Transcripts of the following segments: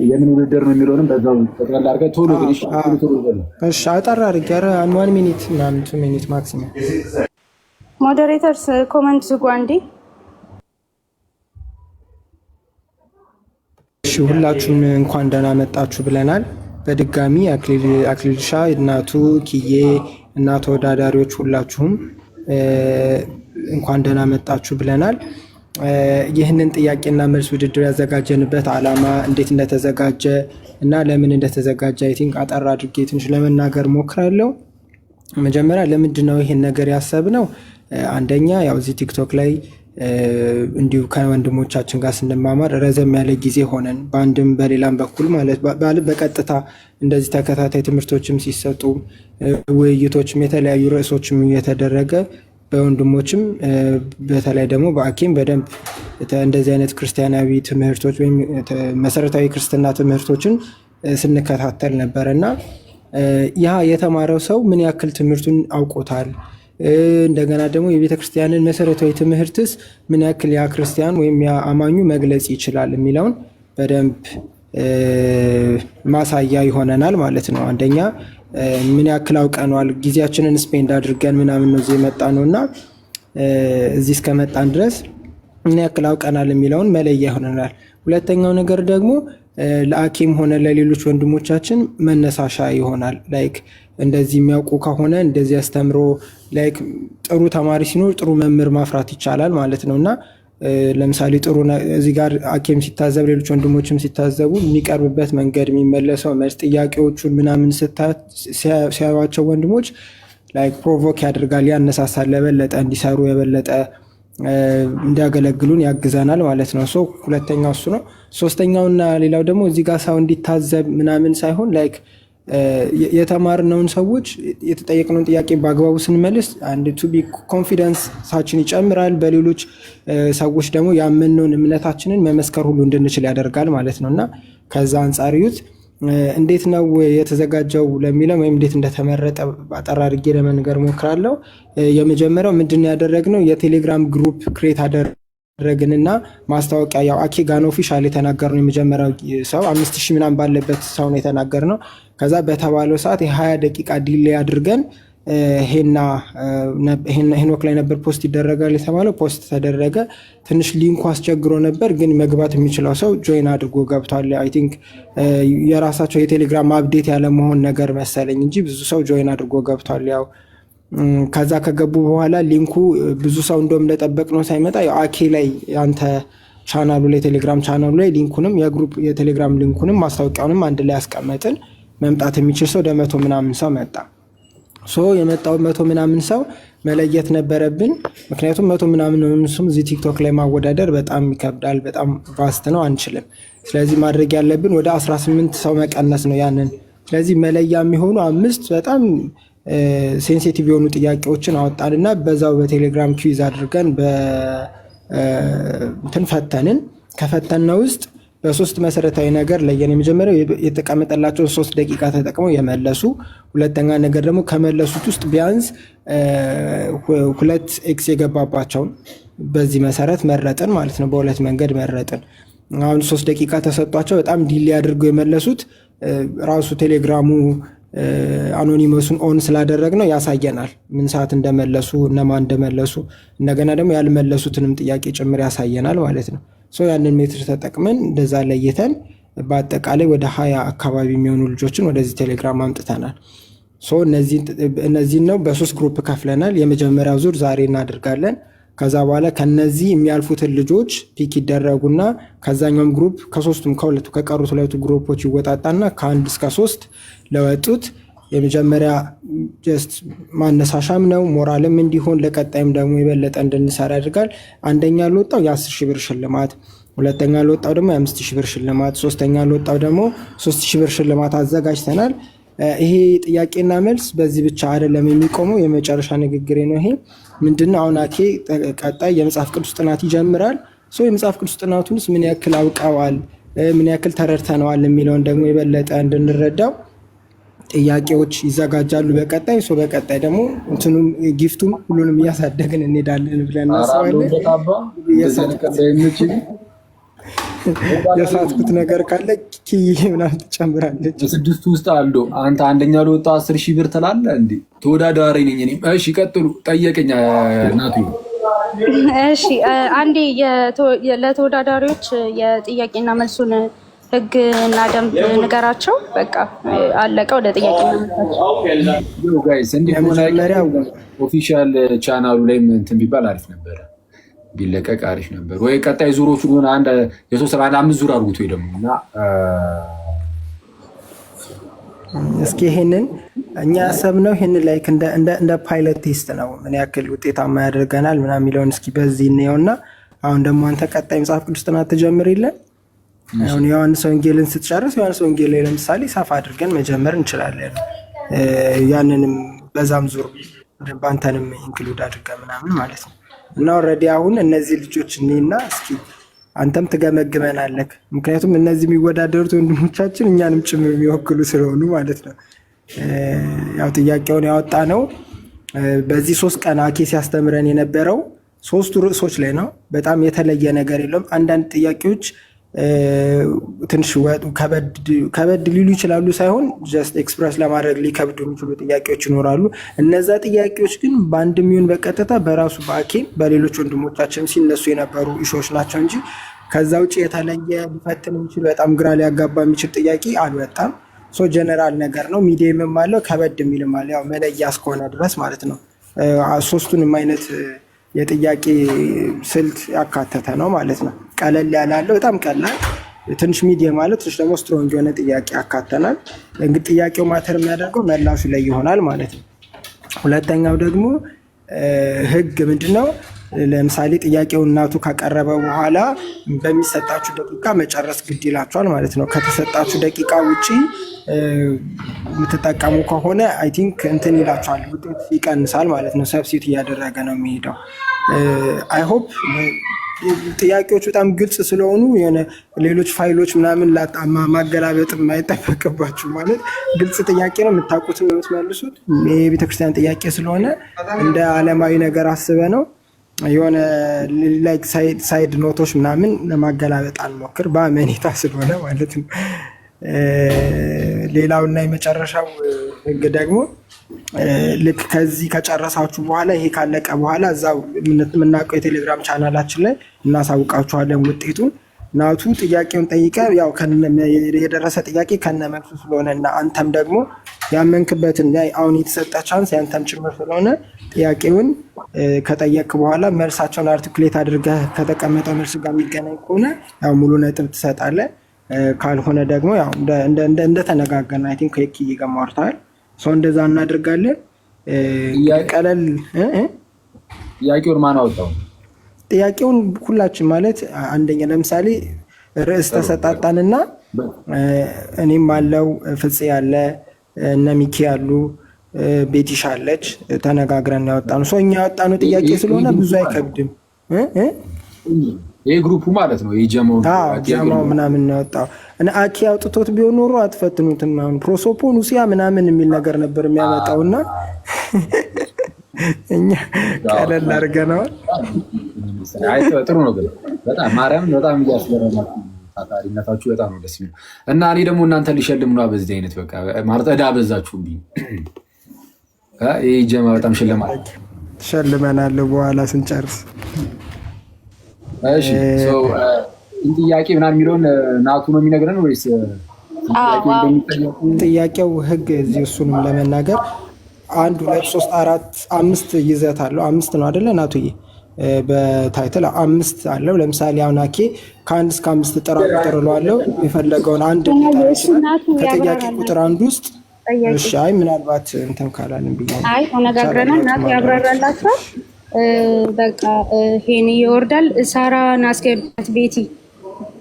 የምን ውድድር ነው የሚለውንም በዛው ጠቅላላ አድርገህ ቶሎ ግሪሽ ቶሎ በለው። እሺ አጠር አድርጌ 1 ሚኒት ምናምን 2 ሚኒት ማክሲመም። ሞዴሬተርስ ኮመንት ዝጉ አንዴ። እሺ ሁላችሁም እንኳን ደህና መጣችሁ ብለናል። በድጋሚ አክሊልሻ፣ እናቱ ኪዬ እና ተወዳዳሪዎች ሁላችሁም እንኳን ደህና መጣችሁ ብለናል። ይህንን ጥያቄና መልስ ውድድር ያዘጋጀንበት ዓላማ እንዴት እንደተዘጋጀ እና ለምን እንደተዘጋጀ አይ ቲንክ አጠር አድርጌ ትንሽ ለመናገር ሞክራለሁ። መጀመሪያ ለምንድን ነው ይሄን ነገር ያሰብነው? አንደኛ ያው እዚህ ቲክቶክ ላይ እንዲሁ ከወንድሞቻችን ጋር ስንማማር ረዘም ያለ ጊዜ ሆነን በአንድም በሌላም በኩል ማለት በቀጥታ እንደዚህ ተከታታይ ትምህርቶችም ሲሰጡ ውይይቶችም የተለያዩ ርዕሶችም እየተደረገ በወንድሞችም በተለይ ደግሞ በአኪም በደንብ እንደዚህ አይነት ክርስቲያናዊ ትምህርቶች ወይም መሰረታዊ ክርስትና ትምህርቶችን ስንከታተል ነበር እና ያ የተማረው ሰው ምን ያክል ትምህርቱን አውቆታል፣ እንደገና ደግሞ የቤተ ክርስቲያንን መሰረታዊ ትምህርትስ ምን ያክል ያ ክርስቲያን ወይም ያ አማኙ መግለጽ ይችላል የሚለውን በደንብ ማሳያ ይሆነናል ማለት ነው። አንደኛ ምን ያክል አውቀነዋል፣ ጊዜያችንን ስፔንድ አድርገን ምናምን ነው እዚህ የመጣ ነው እና እዚህ እስከመጣን ድረስ ምን ያክል አውቀናል የሚለውን መለያ ይሆነናል። ሁለተኛው ነገር ደግሞ ለአኪም ሆነ ለሌሎች ወንድሞቻችን መነሳሻ ይሆናል። ላይክ እንደዚህ የሚያውቁ ከሆነ እንደዚህ አስተምሮ ላይክ ጥሩ ተማሪ ሲኖር ጥሩ መምህር ማፍራት ይቻላል ማለት ነው እና ለምሳሌ ጥሩ እዚህ ጋር አኪም ሲታዘብ ሌሎች ወንድሞችም ሲታዘቡ የሚቀርብበት መንገድ የሚመለሰው መልስ ጥያቄዎቹን ምናምን ሲያዩዋቸው ወንድሞች ላይክ ፕሮቮክ ያደርጋል፣ ያነሳሳል፣ የበለጠ እንዲሰሩ የበለጠ እንዲያገለግሉን ያግዘናል ማለት ነው። ሁለተኛው እሱ ነው። ሶስተኛውና ሌላው ደግሞ እዚህ ጋር ሰው እንዲታዘብ ምናምን ሳይሆን ላይክ የተማርነውን ሰዎች የተጠየቅነውን ጥያቄ በአግባቡ ስንመልስ አንድ ቱ ቢ ኮንፊደንስ ሳችን ይጨምራል። በሌሎች ሰዎች ደግሞ ያመንነውን እምነታችንን መመስከር ሁሉ እንድንችል ያደርጋል ማለት ነው እና ከዛ አንጻር እዩት። እንዴት ነው የተዘጋጀው ለሚለው ወይም እንዴት እንደተመረጠ አጠር አድርጌ ለመንገር ሞክራለሁ። የመጀመሪያው ምንድን ያደረግነው የቴሌግራም ግሩፕ ክሬት አደረግንና ማስታወቂያ ያው አኪ ጋር ነው ኦፊሻል የተናገርነው። የመጀመሪያው ሰው 5000 ምናምን ባለበት ሰው ነው የተናገርነው። ከዛ በተባለው ሰዓት የ20 ደቂቃ ዲሌይ አድርገን ሄኖክ ላይ ነበር ፖስት ይደረጋል የተባለው። ፖስት ተደረገ። ትንሽ ሊንኩ አስቸግሮ ነበር፣ ግን መግባት የሚችለው ሰው ጆይን አድርጎ ገብቷል። አይ ቲንክ የራሳቸው የቴሌግራም አፕዴት ያለ መሆን ነገር መሰለኝ እንጂ ብዙ ሰው ጆይን አድርጎ ገብቷል። ያው ከዛ ከገቡ በኋላ ሊንኩ ብዙ ሰው እንደውም እንደጠበቅነው ሳይመጣ ያው አኬ ላይ ያንተ ቻናሉ ላይ ቴሌግራም ቻናሉ ላይ ሊንኩንም የግሩፕ የቴሌግራም ሊንኩንም ማስታወቂያውንም አንድ ላይ ያስቀመጥን። መምጣት የሚችል ሰው ወደ 100 ምናምን ሰው መጣ። የመጣው 100 ምናምን ሰው መለየት ነበረብን። ምክንያቱም 100 ምናምን ሰው እዚህ ቲክቶክ ላይ ማወዳደር በጣም ይከብዳል፣ በጣም ቫስት ነው፣ አንችልም። ስለዚህ ማድረግ ያለብን ወደ 18 ሰው መቀነስ ነው ያንን። ስለዚህ መለያ የሚሆኑ 5 በጣም ሴንሲቲቭ የሆኑ ጥያቄዎችን አወጣንና በዛው በቴሌግራም ኩዊዝ አድርገን እንትን ፈተንን። ከፈተነው ውስጥ በሶስት መሰረታዊ ነገር ለየን። የመጀመሪያው የተቀመጠላቸው 3 ደቂቃ ተጠቅመው የመለሱ፣ ሁለተኛ ነገር ደግሞ ከመለሱት ውስጥ ቢያንስ 2 ኤክስ የገባባቸውን በዚህ መሰረት መረጥን ማለት ነው። በሁለት መንገድ መረጥን። አሁን 3 ደቂቃ ተሰጧቸው በጣም ዲሌ አድርገው የመለሱት ራሱ ቴሌግራሙ አኖኒመሱን ኦን ስላደረግነው ያሳየናል ምን ሰዓት እንደመለሱ፣ እነማን እንደመለሱ፣ እንደገና ደግሞ ያልመለሱትንም ጥያቄ ጭምር ያሳየናል ማለት ነው። ያንን ሜትር ተጠቅመን እንደዛ ለይተን በአጠቃላይ ወደ 20 አካባቢ የሚሆኑ ልጆችን ወደዚህ ቴሌግራም አምጥተናል። እነዚህን ነው በ3 ግሩፕ ከፍለናል። የመጀመሪያው ዙር ዛሬ እናደርጋለን። ከዛ በኋላ ከነዚህ የሚያልፉትን ልጆች ፒክ ይደረጉና ከዛኛውም ግሩፕ ከሶስቱም ከቀሩት 2 ግሩፖች ይወጣጣና ከ1 እስከ 3 ለወጡት የመጀመሪያ ጀስት ማነሳሻም ነው፣ ሞራልም እንዲሆን ለቀጣይም ደግሞ የበለጠ እንድንሰራ ያደርጋል። አንደኛ ለወጣው የ10,000 ብር ሽልማት፣ ሁለተኛ ለወጣው ደግሞ የ5,000 ብር ሽልማት፣ ሶስተኛ ለወጣው ደግሞ 3,000 ብር ሽልማት አዘጋጅተናል። ይሄ ጥያቄና መልስ በዚህ ብቻ አይደለም የሚቆመው። የመጨረሻ ንግግሬ ነው ይሄ። ምንድነው አሁን አኬ ቀጣይ የመጽሐፍ ቅዱስ ጥናት ይጀምራል። የመጽሐፍ ቅዱስ ጥናቱንስ ምን ያክል አውቀዋል፣ ምን ያክል ተረድተነዋል የሚለውን ደግሞ የበለጠ እንድንረዳው ጥያቄዎች ይዘጋጃሉ በቀጣይ። በቀጣይ ደግሞ እንትኑም ጊፍቱም ሁሉንም እያሳደግን እንሄዳለን ብለን እናስባለን። የሳትኩት ነገር ካለ ኪዬ ምናምን ትጨምራለች። በስድስቱ ውስጥ አሉ። አንተ አንደኛ ለወጣ 10,000 ብር ትላለህ እንዴ? ተወዳዳሪ ነኝ እኔ። እሺ ቀጥሉ። ጠየቀኝ እናቱ። እሺ አንዴ ለተወዳዳሪዎች የጥያቄና መልሱን ህግ እና ደንብ ንገራቸው። በቃ አለቀ። ወደ ጥያቄና መልሳቸው ጋይስ ኦፊሻል ቻናሉ ላይ እንትን ቢባል አሪፍ ነበረ፣ ቢለቀቅ አሪፍ ነበር። ወይ ቀጣይ ዙሮቹ ሆነ አንድ የተወሰነ 5 ዙር አድርጉት ወይ ደግሞ እና እስኪ ይሄንን እኛ ያሰብነው ይሄንን ላይክ እንደ ፓይለት ቴስት ነው። ምን ያክል ውጤታማ ያደርገናል ምናምን የሚለውን እስኪ በዚህ እንየውና አሁን ደግሞ አንተ ቀጣይ መጽሐፍ ቅዱስ ጥናት ትጀምሪለን። አሁን ዮሐንስ ወንጌልን ስትጨርስ ዮሐንስ ወንጌል ላይ ለምሳሌ ሰፋ አድርገን መጀመር እንችላለን። ያንንም በዛም ዙር ባንተንም ኢንክሉድ አድርገን ምናምን ማለት ነው። እና ኦልሬዲ አሁን እነዚህ ልጆች እኔና እስኪ አንተም ትገመግመናለህ። ምክንያቱም እነዚህ የሚወዳደሩት ወንድሞቻችን እኛንም ጭምር የሚወክሉ ስለሆኑ ማለት ነው። ያው ጥያቄውን ያወጣ ነው በዚህ 3 ቀን አኬ ሲያስተምረን የነበረው 3ቱ ርዕሶች ላይ ነው። በጣም የተለየ ነገር የለውም። አንዳንድ ጥያቄዎች ትንሽ ከበድ ሊሉ ይችላሉ ሳይሆን ጀስት ኤክስፕረስ ለማድረግ ሊከብዱ የሚችሉ ጥያቄዎች ይኖራሉ። እነዛ ጥያቄዎች ግን በአንድ የሚሆን በቀጥታ በራሱ በአኬም በሌሎች ወንድሞቻችን ሲነሱ የነበሩ ኢሾች ናቸው እንጂ ከዛ ውጭ የተለየ ሊፈትን የሚችል በጣም ግራ ሊያጋባ የሚችል ጥያቄ አልወጣም። ጀነራል ነገር ነው። ሚዲየምም አለው ከበድ የሚልም አለ። ያው መለያ እስከሆነ ድረስ ማለት ነው። 3ቱንም አይነት የጥያቄ ስልት ያካተተ ነው ማለት ነው። ቀለል ያላለው በጣም ቀላል፣ ትንሽ ሚዲየም ማለት ትንሽ ደግሞ ስትሮንግ የሆነ ጥያቄ ያካተናል። እንግዲህ ጥያቄው ማተር የሚያደርገው መላሹ ላይ ይሆናል ማለት ነው። ሁለተኛው ደግሞ ህግ ምንድነው? ለምሳሌ ጥያቄው እናቱ ካቀረበ በኋላ በሚሰጣችሁ ደቂቃ መጨረስ ግድ ይላችኋል ማለት ነው። ከተሰጣችሁ ደቂቃ ውጪ የምትጠቀሙ ከሆነ አይ ቲንክ እንትን ይላችኋል፣ ውጤት ይቀንሳል ማለት ነው። ሰብሲት እያደረገ ነው የሚሄደው። አይ ሆፕ ጥያቄዎች በጣም ግልጽ ስለሆኑ የሆነ ሌሎች ፋይሎች ምናምን ማገላበጥ የማይጠበቅባችሁ ማለት ግልጽ ጥያቄ ነው። የምታውቁትን ነው የምትመልሱት። የቤተክርስቲያን ጥያቄ ስለሆነ እንደ ዓለማዊ ነገር አስበ ነው የሆነ ላይክ ሳይድ ኖቶች ምናምን ለማገላበጥ አንሞክር፣ በአመኔታ ስለሆነ ማለት ነው። ሌላውና የመጨረሻው ህግ ደግሞ ልክ ከዚህ ከጨረሳችሁ በኋላ ይሄ ካለቀ በኋላ እዛው የምናውቀው የቴሌግራም ቻናላችን ላይ እናሳውቃችኋለን ውጤቱን። ናቱ ጥያቄውን ጠይቀ ያው የደረሰ ጥያቄ ከነመልሱ ስለሆነ እና አንተም ደግሞ ያመንክበትን አሁን የተሰጠ ቻንስ ያንተም ጭምር ስለሆነ ጥያቄውን ከጠየቅ በኋላ መልሳቸውን አርቲኩሌት አድርገህ ከተቀመጠው መልስ ጋር የሚገናኝ ከሆነ ያው ሙሉ ነጥብ ትሰጣለህ። ካልሆነ ደግሞ ያው እንደተነጋገርን አይ ቲንክ ከኪዬ ጋር ማውርተሃል። ሰው እንደዛ እናደርጋለን። ቀለል ጥያቄውን ማን አወጣው? ጥያቄውን ሁላችን ማለት አንደኛ ለምሳሌ ርዕስ ተሰጣጣንና እኔም አለው ፍፄ ያለ እነ ሚኪ ያሉ ቤቲሽ አለች ተነጋግረን ያወጣነው። ሰው እኛ ያወጣነው ጥያቄ ስለሆነ ብዙ አይከብድም። ይሄ ግሩፑ ማለት ነው። ጀማው ምናምን ያወጣው እና አኪ አውጥቶት ቢሆን ኖሮ አትፈትኑትም። አሁን ፕሮሶፖኑሲያ ምናምን የሚል ነገር ነበር የሚያመጣውና እኛ ቀለል አድርገነዋል። ጥሩ ነው ግን በጣም ማርያምን በጣም እያስገረማችሁ ታታሪነታችሁ በጣም ነው ደስ የሚለው። እና እኔ ደግሞ እናንተ ሊሸልም ነው በዚህ አይነት በቃ ማለት ዕዳ በዛችሁብኝ። ይሄ ጀማ በጣም ሽልማት ሸልመናል በኋላ ስንጨርስ። እሺ ጥያቄ ምናምን የሚለውን ናቱ ነው የሚነግረን ወይስ ጥያቄው ህግ እዚህ እሱንም ለመናገር 1 2 3 4 5 ይዘት አለው። 5 ነው አይደለ ናቱዬ? በታይትል 5 አለው። ለምሳሌ አሁን አኬ ከ1 እስከ 5 ጥራ ቁጥር እለዋለሁ። የፈለገውን አንድ ከጥያቄ ቁጥር አንድ ውስጥ እሺ። አይ ምናልባት እንትን ካላልን ብያለሁ። አይ ተነጋግረናል። ናቱ ያብራራላችሁ። በቃ ሄኒ ይወርዳል። ሳራን አስገቢያት። ቤቲ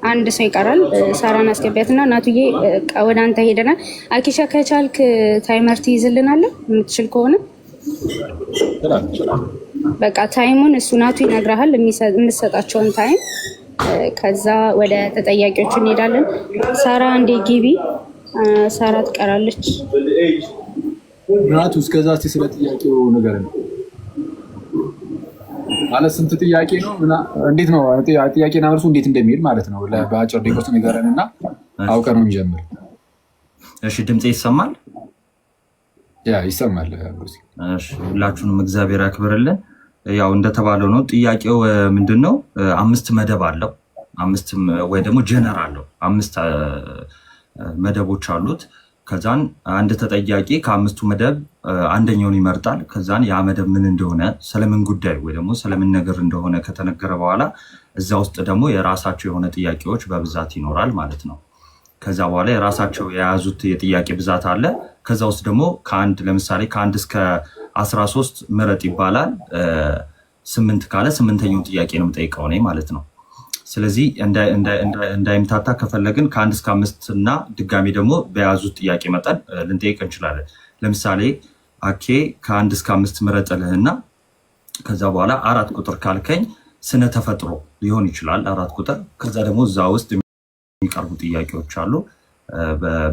አንድ ሰው ይቀራል። ሳራን አስገቢያትና ናቱዬ ወደ አንተ ሄደናል። አኪሻ ከቻልክ ታይመር ትይዝልናለህ የምትችል ከሆነ በቃ ታይሙን እሱ ናቱ ይነግርሃል፣ የምትሰጣቸውን ታይም። ከዛ ወደ ተጠያቂዎቹ እንሄዳለን። ሳራ አንዴ ግቢ። ሳራ ትቀራለች። ናቱ እስከዛ ስለ ጥያቄው ነገር ነው። ማለት ስንት ጥያቄ ነው? እንዴት ነው ጥያቄና መልሱ እንዴት እንደሚሄድ ማለት ነው። በአጭር ደቂቃ ውስጥ ንገረንና አውቀን ነው እንጀምር። እሺ፣ ድምጼ ይሰማል? ያ ይሰማል። ሁላችሁንም እግዚአብሔር ያክብርልን። ያው እንደተባለው ነው። ጥያቄው ምንድን ነው? 5 መደብ አለው። 5 ወይ ደግሞ ጀነር አለው። 5 መደቦች አሉት። ከዛን አንድ ተጠያቂ ከ5ቱ መደብ አንደኛውን ይመርጣል። ከዛን ያ መደብ ምን እንደሆነ ስለምን ጉዳይ ወይ ደግሞ ስለምን ነገር እንደሆነ ከተነገረ በኋላ እዛ ውስጥ ደግሞ የራሳቸው የሆነ ጥያቄዎች በብዛት ይኖራል ማለት ነው። ከዛ በኋላ የራሳቸው የያዙት የጥያቄ ብዛት አለ። ከዛ ውስጥ ደግሞ ለምሳሌ ከ1 እስከ 13 ምረጥ ይባላል። 8 ካለ 8ኛውን ጥያቄ ነው የምጠይቀው እኔ ማለት ነው። ስለዚህ እንዳይምታታ ከፈለግን ከ1 እስከ 5 እና ድጋሚ ደግሞ በያዙት ጥያቄ መጠን ልንጠይቅ እንችላለን። ለምሳሌ አኬ ከ1 እስከ 5 ምረጥልህና ከዛ በኋላ 4 ቁጥር ካልከኝ ስነ ተፈጥሮ ሊሆን ይችላል 4 ቁጥር። ከዛ ደግሞ እዛ ውስጥ የሚቀርቡ ጥያቄዎች አሉ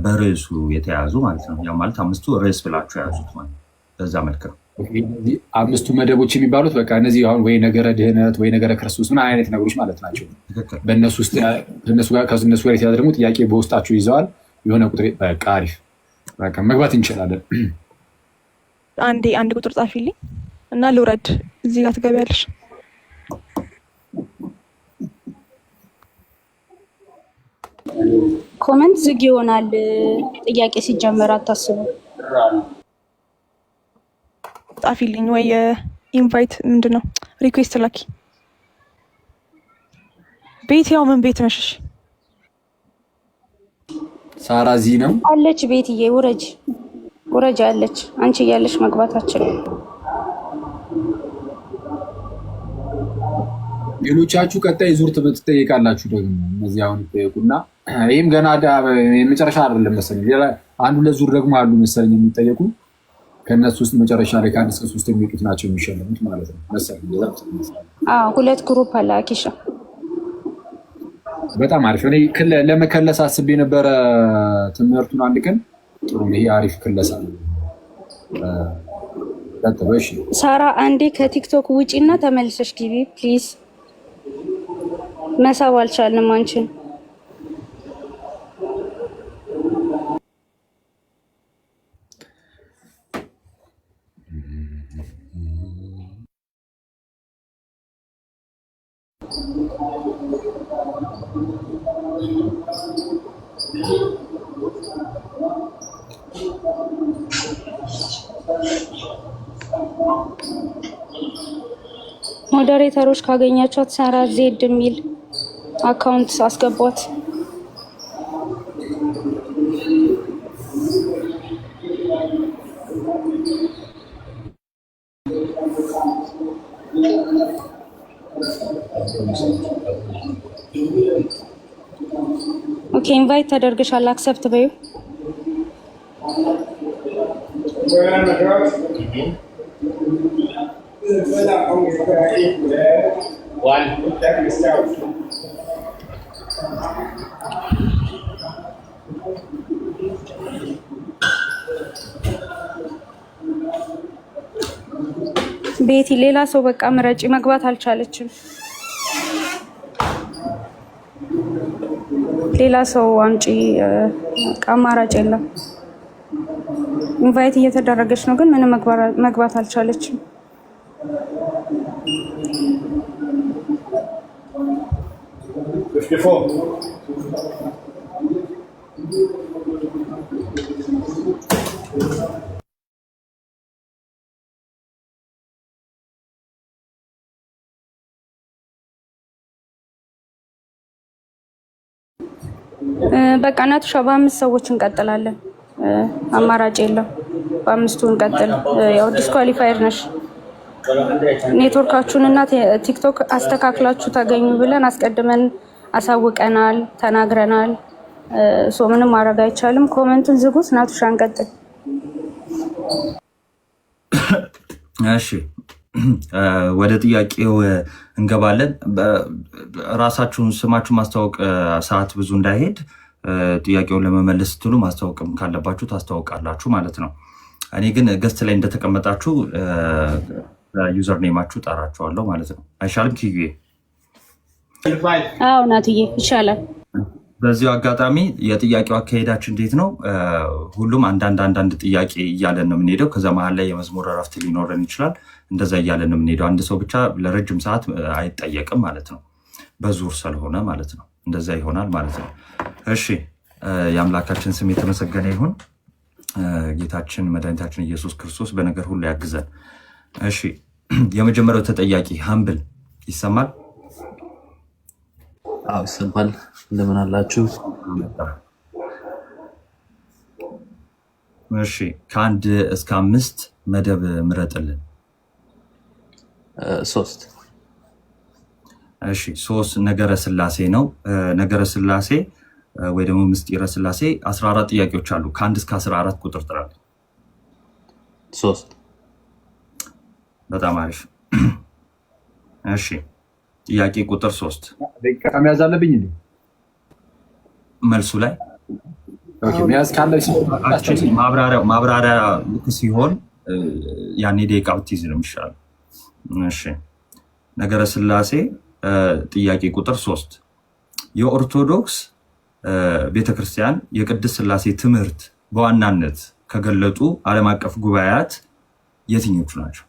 በርዕሱ የተያዙ ማለት ነው። ያ ማለት 5ቱ ርዕስ ብላችሁ የያዙት ማለት ነው። በዛ መልክ ነው። 5ቱ መደቦች የሚባሉት በቃ እነዚህ አሁን ወይ ነገረ ድህነት ወይ ነገረ ክርስቶስ ምን አይነት ነገሮች ማለት ናቸው። በእነሱ ውስጥ ከእነሱ ጋር የተያዘ ደግሞ ጥያቄ በውስጣቸው ይዘዋል። የሆነ ቁጥር በቃ አሪፍ በቃ መግባት እንችላለን። አንድ ቁጥር ጻፊልኝ እና ልውረድ። እዚህ ጋር ትገቢያለሽ። ኮመንት ዝግ ይሆናል። ጥያቄ ሲጀመር አታስቡ። ጻፊልኝ ወይ ኢንቫይት ምንድነው ሪኩዌስት ላኪ። ቤት ያው ምን ቤት ነሽ? ሳራ እዚህ ነው አለች። ቤትዬ ውረጅ አለች። አንቺ እያለሽ መግባታችን። ሌሎቻችሁ ቀጣይ ዙር ትጠይቃላችሁ። ደግሞ እነዚህ አሁን ይጠየቁና ይህም ገና የመጨረሻ አይደለም መሰለኝ። አንዱ ለዙር ደግሞ አሉ መሰለኝ የሚጠየቁ ከእነሱ ውስጥ መጨረሻ ላይ ከ1 እስከ 3 የሚወጡት ናቸው የሚሸለሙት ማለት ነው መሰለኝ። 2 ግሩፕ አለ አኪሻ። በጣም አሪፍ። እኔ ለመከለስ አስቤ የነበረ ትምህርቱን አንድ ቀን ጥሩ። ይሄ አሪፍ ክለሳ ነው። ሳራ አንዴ ከቲክቶክ ውጪና ተመልሰሽ ግቢ ፕሊዝ። መሳብ አልቻልንም አንቺን። ሞዴሬተሮች ካገኛችኋት ሳራ ዜድ የሚል አካውንት አስገቧት። ኦኬ ኢንቫይት ተደርገሻል። አክሰፕት በዩ ቤቲ ሌላ ሰው በቃ ምረጪ። መግባት አልቻለችም። ሌላ ሰው አምጪ። አማራጭ የለም። ኢንቫይት እየተደረገች ነው ግን ምንም መግባት አልቻለችም። በቃ እናትሽ በ5 ሰዎች እንቀጥላለን። አማራጭ የለም። በ5ቱ እንቀጥል። ያው ዲስኳሊፋይድ ነሽ። ኔትወርካችሁን እና ቲክቶክ አስተካክላችሁ ታገኙ ብለን አስቀድመን አሳውቀናል፣ ተናግረናል። ምንም ማድረግ አይቻልም። ኮሜንቱን ዝጉት። እናትሽ እንቀጥል። እሺ ወደ ጥያቄው እንገባለን። ራሳችሁን ስማችሁ ማስተዋወቅ ሰዓት ብዙ እንዳይሄድ ጥያቄውን ለመመለስ ስትሉ ማስተዋወቅም ካለባችሁ ታስተዋውቃላችሁ ማለት ነው። እኔ ግን ገስት ላይ እንደተቀመጣችሁ ዩዘር ኔማችሁ ጠራችኋለሁ ማለት ነው። አይሻልም ኪዩዬ? አዎ ናትዬ ይሻላል። በዚሁ አጋጣሚ የጥያቄው አካሄዳችን እንዴት ነው? ሁሉም አንዳንድ ጥያቄ እያለን ነው የምንሄደው። ከዛ መሀል ላይ የመዝሙር እረፍት ሊኖረን ይችላል። እንደዛ እያለን ነው የምንሄደው። አንድ ሰው ብቻ ለረጅም ሰዓት አይጠየቅም ማለት ነው፣ በዙር ስለሆነ ማለት ነው። እንደዛ ይሆናል ማለት ነው። እሺ፣ የአምላካችን ስም የተመሰገነ ይሁን። ጌታችን መድኃኒታችን ኢየሱስ ክርስቶስ በነገር ሁሉ ያግዘን። እሺ፣ የመጀመሪያው ተጠያቂ ሀምብል ይሰማል? አዎ ይሰማል። እንደምን አላችሁ? እሺ፣ ከ1 እስከ 5 መደብ ምረጥልን። 3 እሺ፣ 3 ነገረ ስላሴ ነው። ነገረ ስላሴ ወይ ደግሞ ምስጢረ ስላሴ 14 ጥያቄዎች አሉ። ከ1 እስከ 14 ቁጥር ጥራል። 3 በጣም አሪፍ። እሺ፣ ጥያቄ ቁጥር 3 መያዝ አለብኝ እንዴ? መልሱ ላይ መያዝ ካለ ማብራሪያ ልክ ሲሆን ያኔ ደቂቃ ብትይዝ ነው የሚሻለው። እሺ፣ ነገረ ስላሴ ጥያቄ ቁጥር 3 የኦርቶዶክስ ቤተክርስቲያን የቅድስት ስላሴ ትምህርት በዋናነት ከገለጡ ዓለም አቀፍ ጉባኤያት የትኞቹ ናቸው?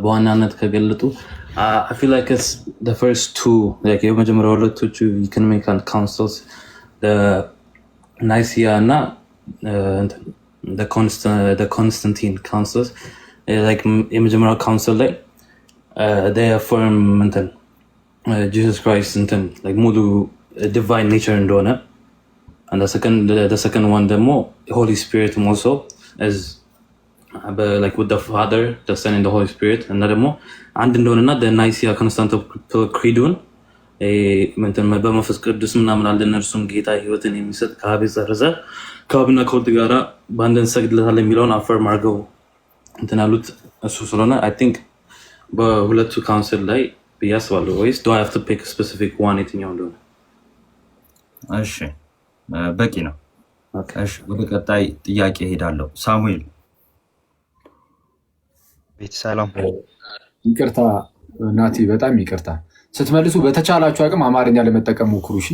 በዋናነት ከገለጡ I feel like it's the first two, like የመጀመሪያው ሁለቶቹ ኢኮኖሚካል ካውንስልስ ናይሲያ እና ኮንስታንቲን ካውንስልስ የመጀመሪያው ካውንስል ላይ they affirm Jesus Christ ሙሉ ዲቫይን ኔቸር እንደሆነ and the second one ደግሞ Holy Spirit also is like with the Father, the Son and the Holy Spirit እና ደግሞ አንድ እንደሆነና ናይሲያ ኮንስታንቲኖፕል ክሪዱን በመንፈስ ቅዱስ ምናምን አለ እነርሱም ጌታ ህይወትን የሚሰጥ ከአብ የዘረዘ ከአብና ከወልድ ጋራ በአንድ እንሰግድለታለን የሚለውን አፈርም አድርገው አሉት። እሱ ስለሆነ አይ ቲንክ በሁለቱ ካውንስል ላይ ብዬ አስባለሁ። ወይስ do I have to pick a specific one የትኛው እንደሆነ? እሺ በቂ ነው። እሺ ወደ ቀጣይ ጥያቄ ሄዳለሁ። ሳሙኤል ቤት ሰላም። ይቅርታ ናቲ፣ በጣም ይቅርታ። ስትመልሱ በተቻላችሁ አቅም አማርኛ ለመጠቀም ሞክሩ። እሺ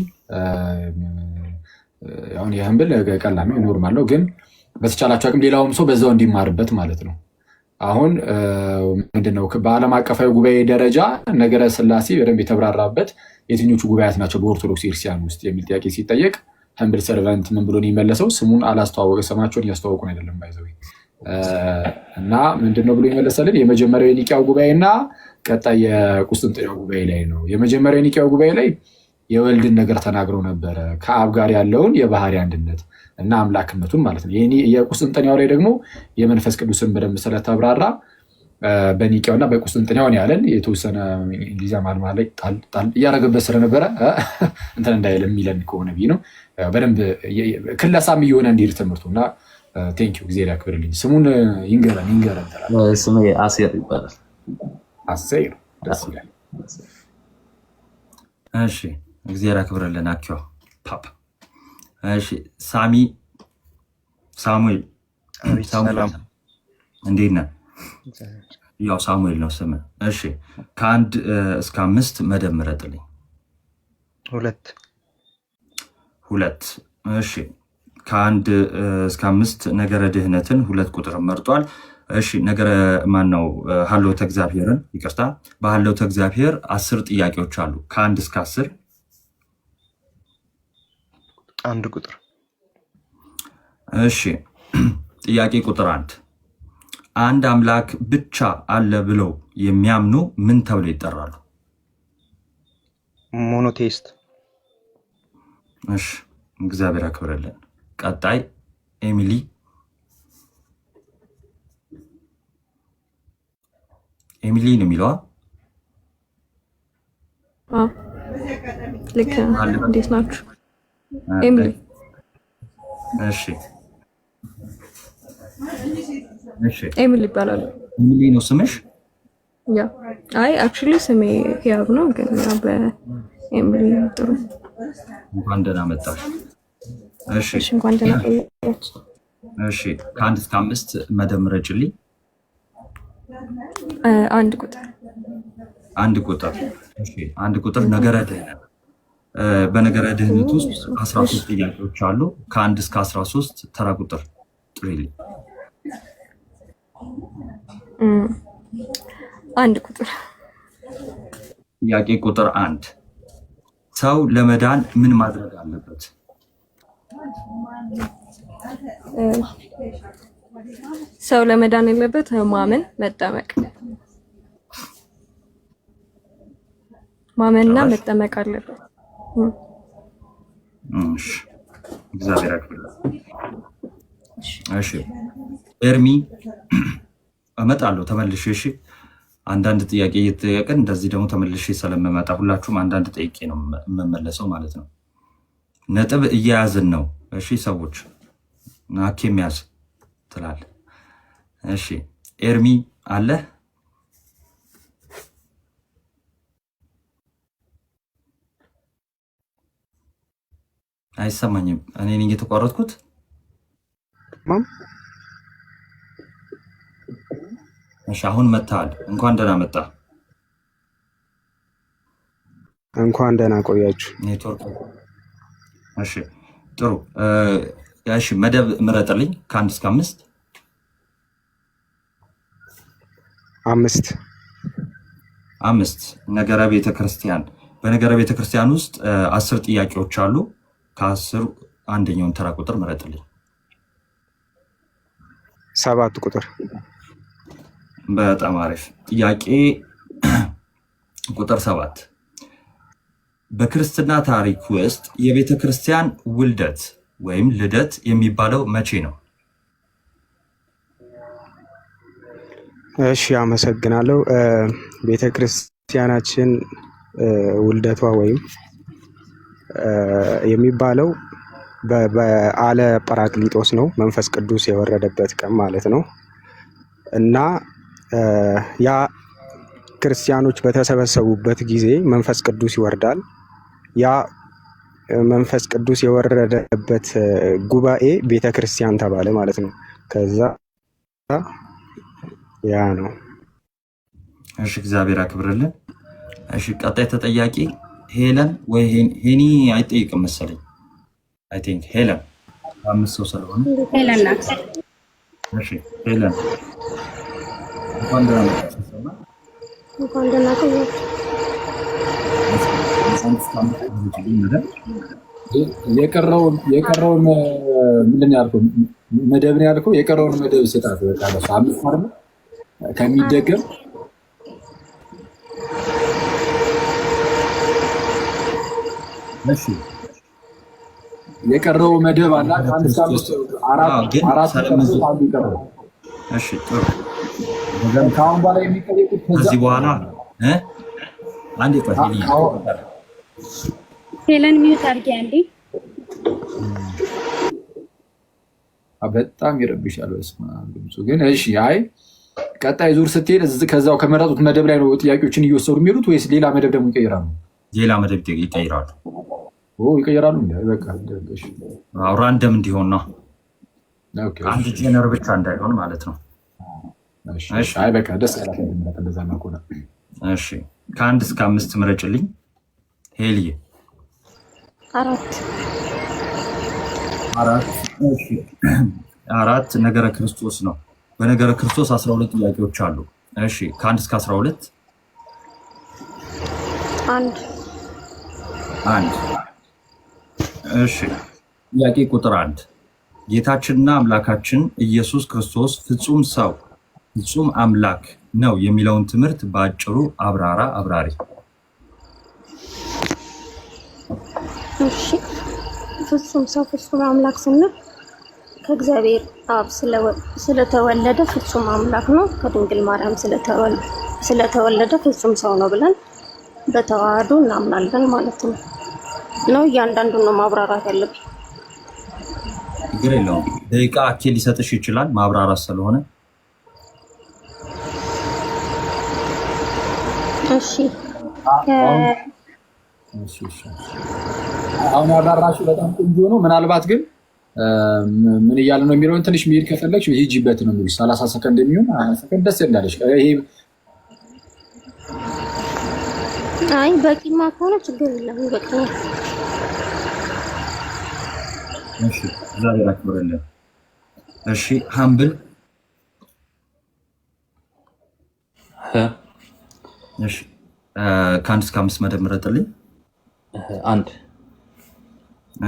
አሁን የህንብል ቀላል ነው፣ ኖርማል ነው፣ ግን በተቻላችሁ አቅም ሌላውም ሰው በዛው እንዲማርበት ማለት ነው። አሁን ምንድነው በዓለም አቀፋዊ ጉባኤ ደረጃ ነገረ ስላሴ በደንብ የተብራራበት የትኞቹ ጉባኤያት ናቸው በኦርቶዶክስ ክርስቲያን ውስጥ የሚል ጥያቄ ሲጠየቅ ህንብል ሰርቫንት ምን ብሎ ነው የመለሰው? ስሙን አላስተዋወቀ፣ ስማቸውን እያስተዋወቁን አይደለም ባይዘው እና ምንድነው ብሎ የመለሰልን? የመጀመሪያው የኒቂያው ጉባኤ እና ቀጣይ የቁስጥንጥንያው ጉባኤ ላይ ነው። የመጀመሪያው የኒቂያው ጉባኤ ላይ የወልድን ነገር ተናግረው ነበረ፣ ከአብ ጋር ያለውን የባህሪ አንድነት እና አምላክነቱን ማለት ነው። የቁስጥንጥንያው ላይ ደግሞ የመንፈስ ቅዱስን በደንብ ስለተብራራ በኒቂያውና በቁስጥንጥንያው ያለን የተወሰነ እንግሊዝ ማልማ ላይ ጣል እያደረገበት ስለነበረ እንትን እንዳይል የሚለን ከሆነ ብዬ ነው። በደንብ ክለሳም እየሆነ እንዲሄድ ትምህርቱ እና ቴንኪው ጊዜ ያክብርልኝ። ስሙን ይንገረን ስሜ አሴር ይባላል። አሴር ደስ ይላል። እሺ ጊዜ ያክብርልን። አኪዋ ፓፕ። እሺ ሳሙኤል ሰላም፣ እንዴት ነህ? ያው ሳሙኤል ነው ስምህ። እሺ ከ1 እስከ 5 መደብ ምረጥልኝ። 2። እሺ ከ1 እስከ 5 ነገረ ድህነትን 2 ቁጥር መርጧል። እሺ ነገረ ማን ነው? ሀልዎተ እግዚአብሔርን፣ ይቅርታ፣ በሀልዎተ እግዚአብሔር 10 ጥያቄዎች አሉ። ከ1 እስከ 10 1 ቁጥር። እሺ ጥያቄ ቁጥር 1 አንድ አምላክ ብቻ አለ ብለው የሚያምኑ ምን ተብለው ይጠራሉ? ሞኖቴስት። እሺ እግዚአብሔር ያክብርልን። ቀጣይ ኤሚሊ። ኤሚሊ ነው የሚለዋ። ልክ እንዴት ናችሁ? ኤሚሊ። እሺ ኤሚሊ ይባላል። ኤሚሊ ነው ስምሽ? ያ አይ አክቹሊ ስሜ ህያብ ነው፣ ግን ያው በኤሚሊ ጥሩ። እንኳን ደህና መጣሽ። እሺ እንኳን ደህና ቆያችሁ። እሺ ከ1 እስከ 5 መደብ ምረጭልኝ። አንድ ቁጥር አንድ ቁጥር። እሺ አንድ ቁጥር ነገረ ድህነት። በነገረ ድህነት ውስጥ 13 ጥያቄዎች አሉ። ከ1 እስከ 13 ተራ ቁጥር ጥሪልኝ። አንድ ቁጥር። ጥያቄ ቁጥር 1 ሰው ለመዳን ምን ማድረግ አለበት? ሰው ለመዳን ያለበት ማመን፣ መጠመቅ። ማመንና መጠመቅ አለበት። እሺ እግዚአብሔር ያክብርልህ። እሺ ኤርሚ እመጣለሁ ተመልሼ። እሺ አንዳንድ ጥያቄ እየተጠየቅን እንደዚህ ደግሞ ተመልሼ ስለምመጣ ሁላችሁም አንዳንድ ጠይቄ ነው የምመለሰው ማለት ነው። ነጥብ እየያዝን ነው። እሺ ሰዎች ናኬም ያዝ ትላለህ። እሺ ኤርሚ አለ? አይሰማኝም። እኔ ነኝ የተቋረጥኩት። እሺ አሁን መጥተሃል። እንኳን ደህና መጣ። እንኳን ደህና ቆያችሁ። ኔትወርክ። እሺ ጥሩ። እሺ መደብ ምረጥልኝ ከ1 እስከ 5። 5 5 ነገረ ቤተክርስቲያን። በነገረ ቤተክርስቲያን ውስጥ 10 ጥያቄዎች አሉ። ከ10 አንደኛውን ተራ ቁጥር ምረጥልኝ። 7 ቁጥር። በጣም አሪፍ ጥያቄ። ቁጥር 7 በክርስትና ታሪክ ውስጥ የቤተ ክርስቲያን ውልደት ወይም ልደት የሚባለው መቼ ነው? እሺ አመሰግናለሁ። ቤተ ክርስቲያናችን ውልደቷ ወይም የሚባለው በዓለ ጰራቅሊጦስ ነው። መንፈስ ቅዱስ የወረደበት ቀን ማለት ነው። እና ያ ክርስቲያኖች በተሰበሰቡበት ጊዜ መንፈስ ቅዱስ ይወርዳል። ያ መንፈስ ቅዱስ የወረደበት ጉባኤ ቤተ ክርስቲያን ተባለ ማለት ነው። ከዛ ያ ነው። እሺ እግዚአብሔር ያክብርልን። እሺ ቀጣይ ተጠያቂ ሄለን ወይ ሄኒ አይጠይቅም መሰለኝ። አይ ቲንክ ሄለን 5 ሰው ስለሆነ ሄለን ናት። እሺ ሄለን እንኳን ደህና መጣሽ። እንኳን ደህና ቆያችሁ። የቀረውን ምንድን ያልከው መደብ ነው ያልከው? የቀረውን መደብ ስጣት። በቃ ለሱ 5 አይደል ከሚደገም እሺ የቀረው መደብ አለ። ከ1 እስከ 5 አራት አንዱ ይቀረው። እሺ ጥሩ። ከአሁን በኋላ የሚጠየቁት ከዚህ በኋላ አንዴ ቆይ ሄለን ሚዩት አድርጊ አንዴ። በጣም ይረብሻል። በስመ አብ ድምፁ ግን። እሺ አይ ቀጣይ ዙር ስትሄድ ከዛው ከመረጡት መደብ ላይ ነው ጥያቄዎችን እየወሰዱ የሚሄዱት ወይስ ሌላ መደብ ደግሞ ይቀይራሉ? ሌላ መደብ ይቀይራሉ። ይቀይራሉ። በቃ ራንደም እንዲሆን ነው። አንድ ጄነር ብቻ እንዳይሆን ማለት ነው። አይ በቃ ደስ ያላት እንደዛ ነው። እሺ ከ1 እስከ 5 ምረጭልኝ። ሄልዬ 4 እሺ 4 ነገረ ክርስቶስ ነው። በነገረ ክርስቶስ 12 ጥያቄዎች አሉ። እሺ ከ1 እስከ 12 1 እሺ ጥያቄ ቁጥር 1 ጌታችንና አምላካችን ኢየሱስ ክርስቶስ ፍጹም ሰው ፍጹም አምላክ ነው የሚለውን ትምህርት በአጭሩ አብራሪ። እሺ ፍጹም ሰው ፍጹም አምላክ ስንል ከእግዚአብሔር አብ ስለተወለደ ፍጹም አምላክ ነው፣ ከድንግል ማርያም ስለተወለደ ፍጹም ሰው ነው ብለን በተዋህዶ እናምናለን ማለት ነው። እያንዳንዱን ነው ማብራራት ያለብን። ችግር የለውም። ደቂቃ አኬል ሊሰጥሽ ይችላል ማብራራት ስለሆነ። እሺ አሁን ያብራራሽው በጣም ቆንጆ ነው። ምናልባት ግን ምን እያለ ነው የሚለውን ትንሽ መሄድ ከፈለግሽ ሂጂበት ነው የሚሉት። 30 ሰከንድ የሚሆን 20 ሰከንድ ደስ እንዳለሽ። ይሄ አይ በቂማ ከሆነ ችግር የለም ይበቃኛል። እሺ ዛሬ አክብረልን። እሺ ሃምብል እሺ ከአንድ እስከ 5 መደብ ምረጥልኝ። 1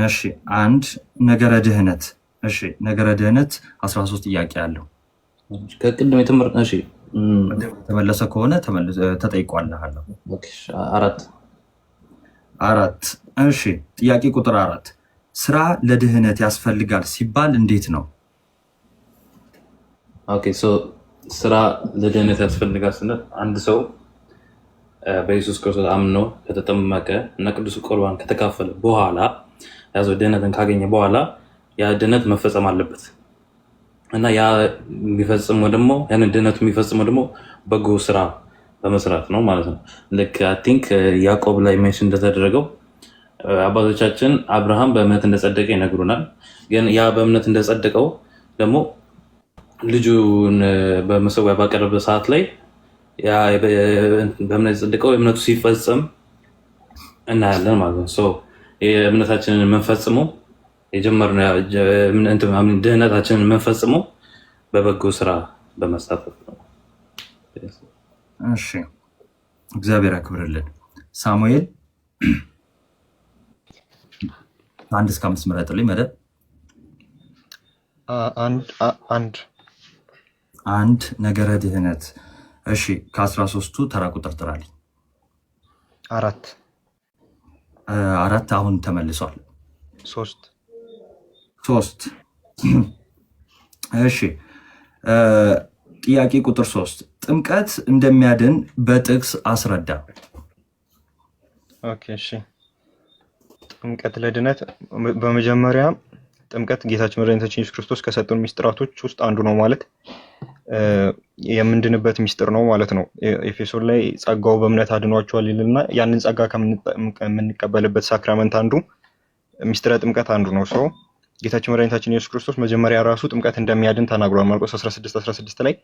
እሺ 1 ነገረ ድህነት። እሺ ነገረ ድህነት 13 ጥያቄ አለው። ከቅድም የተመረጠ እሺ ተመለሰ ከሆነ ተጠይቋለህ። ኦኬ 4 እሺ ጥያቄ ቁጥር 4 ስራ ለድህነት ያስፈልጋል ሲባል እንዴት ነው? ኦኬ ስራ ለድህነት ያስፈልጋል ስንል አንድ ሰው በኢየሱስ ክርስቶስ አምኖ ከተጠመቀ እና ቅዱስ ቁርባን ከተካፈለ በኋላ ያዘው ድህነትን ካገኘ በኋላ ያ ድህነት መፈጸም አለበት እና ያ የሚፈጽመው ደግሞ ያንን ድህነቱ የሚፈጽመው ደግሞ በጎ ስራ በመስራት ነው ማለት ነው። ልክ አይ ቲንክ ያዕቆብ ላይ ሜንሽን እንደተደረገው አባቶቻችን አብርሃም በእምነት እንደጸደቀ ይነግሩናል። ግን ያ በእምነት እንደጸደቀው ደግሞ ልጁን በመሰዊያ ባቀረበ ሰዓት ላይ ያ በእምነት የጸደቀው እምነቱ ሲፈጸም እናያለን ማለት ነው። የእምነታችንን የምንፈጽመው የጀመርነው ድህነታችንን የምንፈጽመው በበጎ ስራ በመሳተፍ ነው። እሺ እግዚአብሔር ያክብርልን። ሳሙኤል 1 እስከ 5 ምረጥልኝ መደብ። 1 ነገረ ድህነት። እሺ ከ13ቱ ተራ ቁጥር ጥራልኝ። 4 አሁን ተመልሷል። 3 እሺ ጥያቄ ቁጥር 3 ጥምቀት እንደሚያድን በጥቅስ አስረዳ። ኦኬ እሺ ጥምቀት ለድነት በመጀመሪያ ጥምቀት ጌታችን መድኃኒታችን ኢየሱስ ክርስቶስ ከሰጡን ሚስጥራቶች ውስጥ አንዱ ነው ማለት የምንድንበት ሚስጥር ነው ማለት ነው። ኤፌሶን ላይ ጸጋው በእምነት አድኗቸዋል ይልና ያንን ጸጋ ከምንቀበልበት ሳክራመንት አንዱ ሚስጥረ ጥምቀት አንዱ ነው። ሰው ጌታችን መድኃኒታችን ኢየሱስ ክርስቶስ መጀመሪያ ራሱ ጥምቀት እንደሚያድን ተናግሯል። ማርቆስ 16:16 ላይ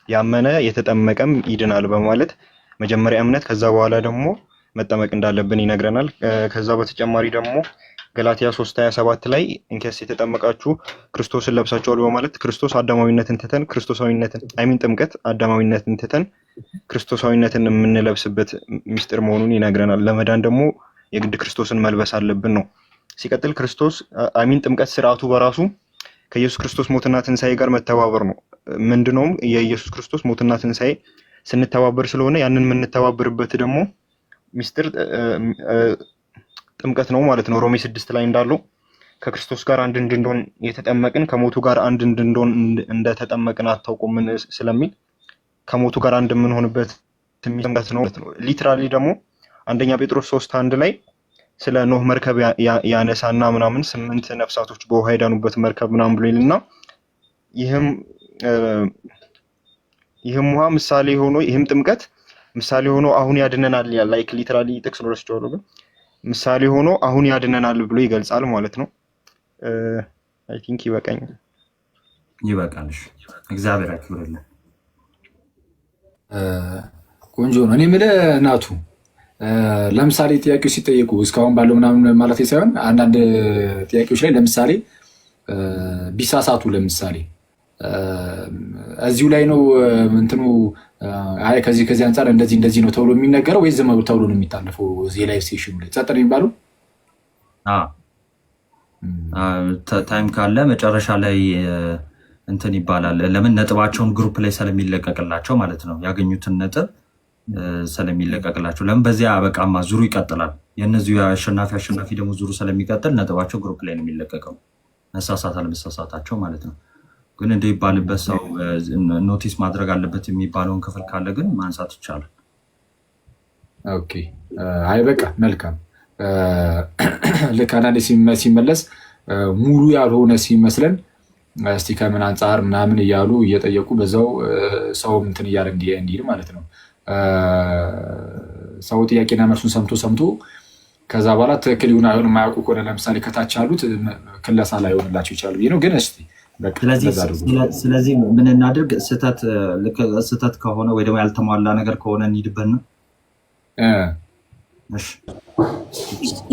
ያመነ የተጠመቀም ይድናል በማለት መጀመሪያ እምነት ከዛ በኋላ ደግሞ መጠመቅ እንዳለብን ይነግረናል። ከዛ በተጨማሪ ደግሞ ገላትያ 3:27 ላይ እንከስ የተጠመቃችሁ ክርስቶስን ለብሳችኋል በማለት ክርስቶስ አዳማዊነትን ትተን ክርስቶሳዊነትን ጥምቀት አዳማዊነትን ትተን ክርስቶሳዊነትን የምንለብስበት ሚስጥር መሆኑን ይነግረናል። ለመዳን ደግሞ የግድ ክርስቶስን መልበስ አለብን ነው። ሲቀጥል ክርስቶስ ጥምቀት ስርዓቱ በራሱ ከኢየሱስ ክርስቶስ ሞትና ትንሣኤ ጋር መተባበር ነው። ምንድነው የኢየሱስ ክርስቶስ ሞትና ትንሣኤ ስንተባበር ስለሆነ ያንን የምንተባበርበት ደግሞ ሚስጥር ጥምቀት ነው ማለት ነው። ሮሜ 6 ላይ እንዳለው ከክርስቶስ ጋር አንድ እንድንሆን የተጠመቅን ከሞቱ ጋር አንድ እንድንሆን እንደተጠመቅን አታውቁምን ስለሚል ከሞቱ ጋር አንድ የምንሆንበት ጥምቀት ነው ማለት ነው። ሊትራሊ ደግሞ አንደኛ ጴጥሮስ 3:1 ላይ ስለ ኖህ መርከብ ያነሳና ምናምን 8 ነፍሳቶች በውሃ የዳኑበት መርከብ ምናምን ብሎ ይልና ይህም ውሃ ምሳሌ ሆኖ ይህም ጥምቀት ምሳሌ ሆኖ አሁን ያድነናል ያ ላይክ ሊትራሊ ጥቅስ ነው ረስቼዋለሁ፣ ግን ምሳሌ ሆኖ አሁን ያድነናል ብሎ ይገልጻል ማለት ነው። አይ ቲንክ ይበቃኛል። ይበቃልሽ። እግዚአብሔር ያክብርልን። ቆንጆ ነው። እኔ የምልህ እናቱ ለምሳሌ ጥያቄዎች ሲጠየቁ እስካሁን ባለው ምናምን ማለት ሳይሆን አንዳንድ ጥያቄዎች ላይ ለምሳሌ ቢሳሳቱ ለምሳሌ እዚሁ ላይ ነው እንትኑ አይ ከዚህ አንጻር እንደዚህ ነው ተብሎ የሚነገረው ወይ ዝም ተብሎ ነው የሚታለፈው? እዚህ ላይ ስቴሽኑ ላይ ጸጥ ነው የሚባለው? ታይም ካለ መጨረሻ ላይ እንትን ይባላል። ለምን ነጥባቸውን ግሩፕ ላይ ስለሚለቀቅላቸው ማለት ነው። ያገኙትን ነጥብ ስለሚለቀቅላቸው ለምን በዚያ በቃማ ዙሩ ይቀጥላል። የእነዚሁ አሸናፊ ደግሞ ዙሩ ስለሚቀጥል ነጥባቸው ግሩፕ ላይ ነው የሚለቀቀው። መሳሳት አለመሳሳታቸው ማለት ነው። ግን እንደ ይባልበት ሰው ኖቲስ ማድረግ አለበት የሚባለውን ክፍል ካለ ግን ማንሳት ይቻላል። ኦኬ አይ በቃ መልካም። ልክ አንዳንዴ ሲመለስ ሙሉ ያልሆነ ሲመስለን እስቲ ከምን አንጻር ምናምን እያሉ እየጠየቁ በዛው ሰው እንትን እያለ እንዲሄድ ማለት ነው። ሰው ጥያቄና መልሱን ሰምቶ ከዛ በኋላ ትክክል ይሁን አይሆን የማያውቁ ከሆነ ለምሳሌ ከታች ያሉት ክለሳ ላይ ሆንላቸው ይችላሉ ነው። ግን እስቲ ስለዚህ ምን እናድርግ? ስህተት ከሆነ ወይ ደግሞ ያልተሟላ ነገር ከሆነ እንሂድበት ነው።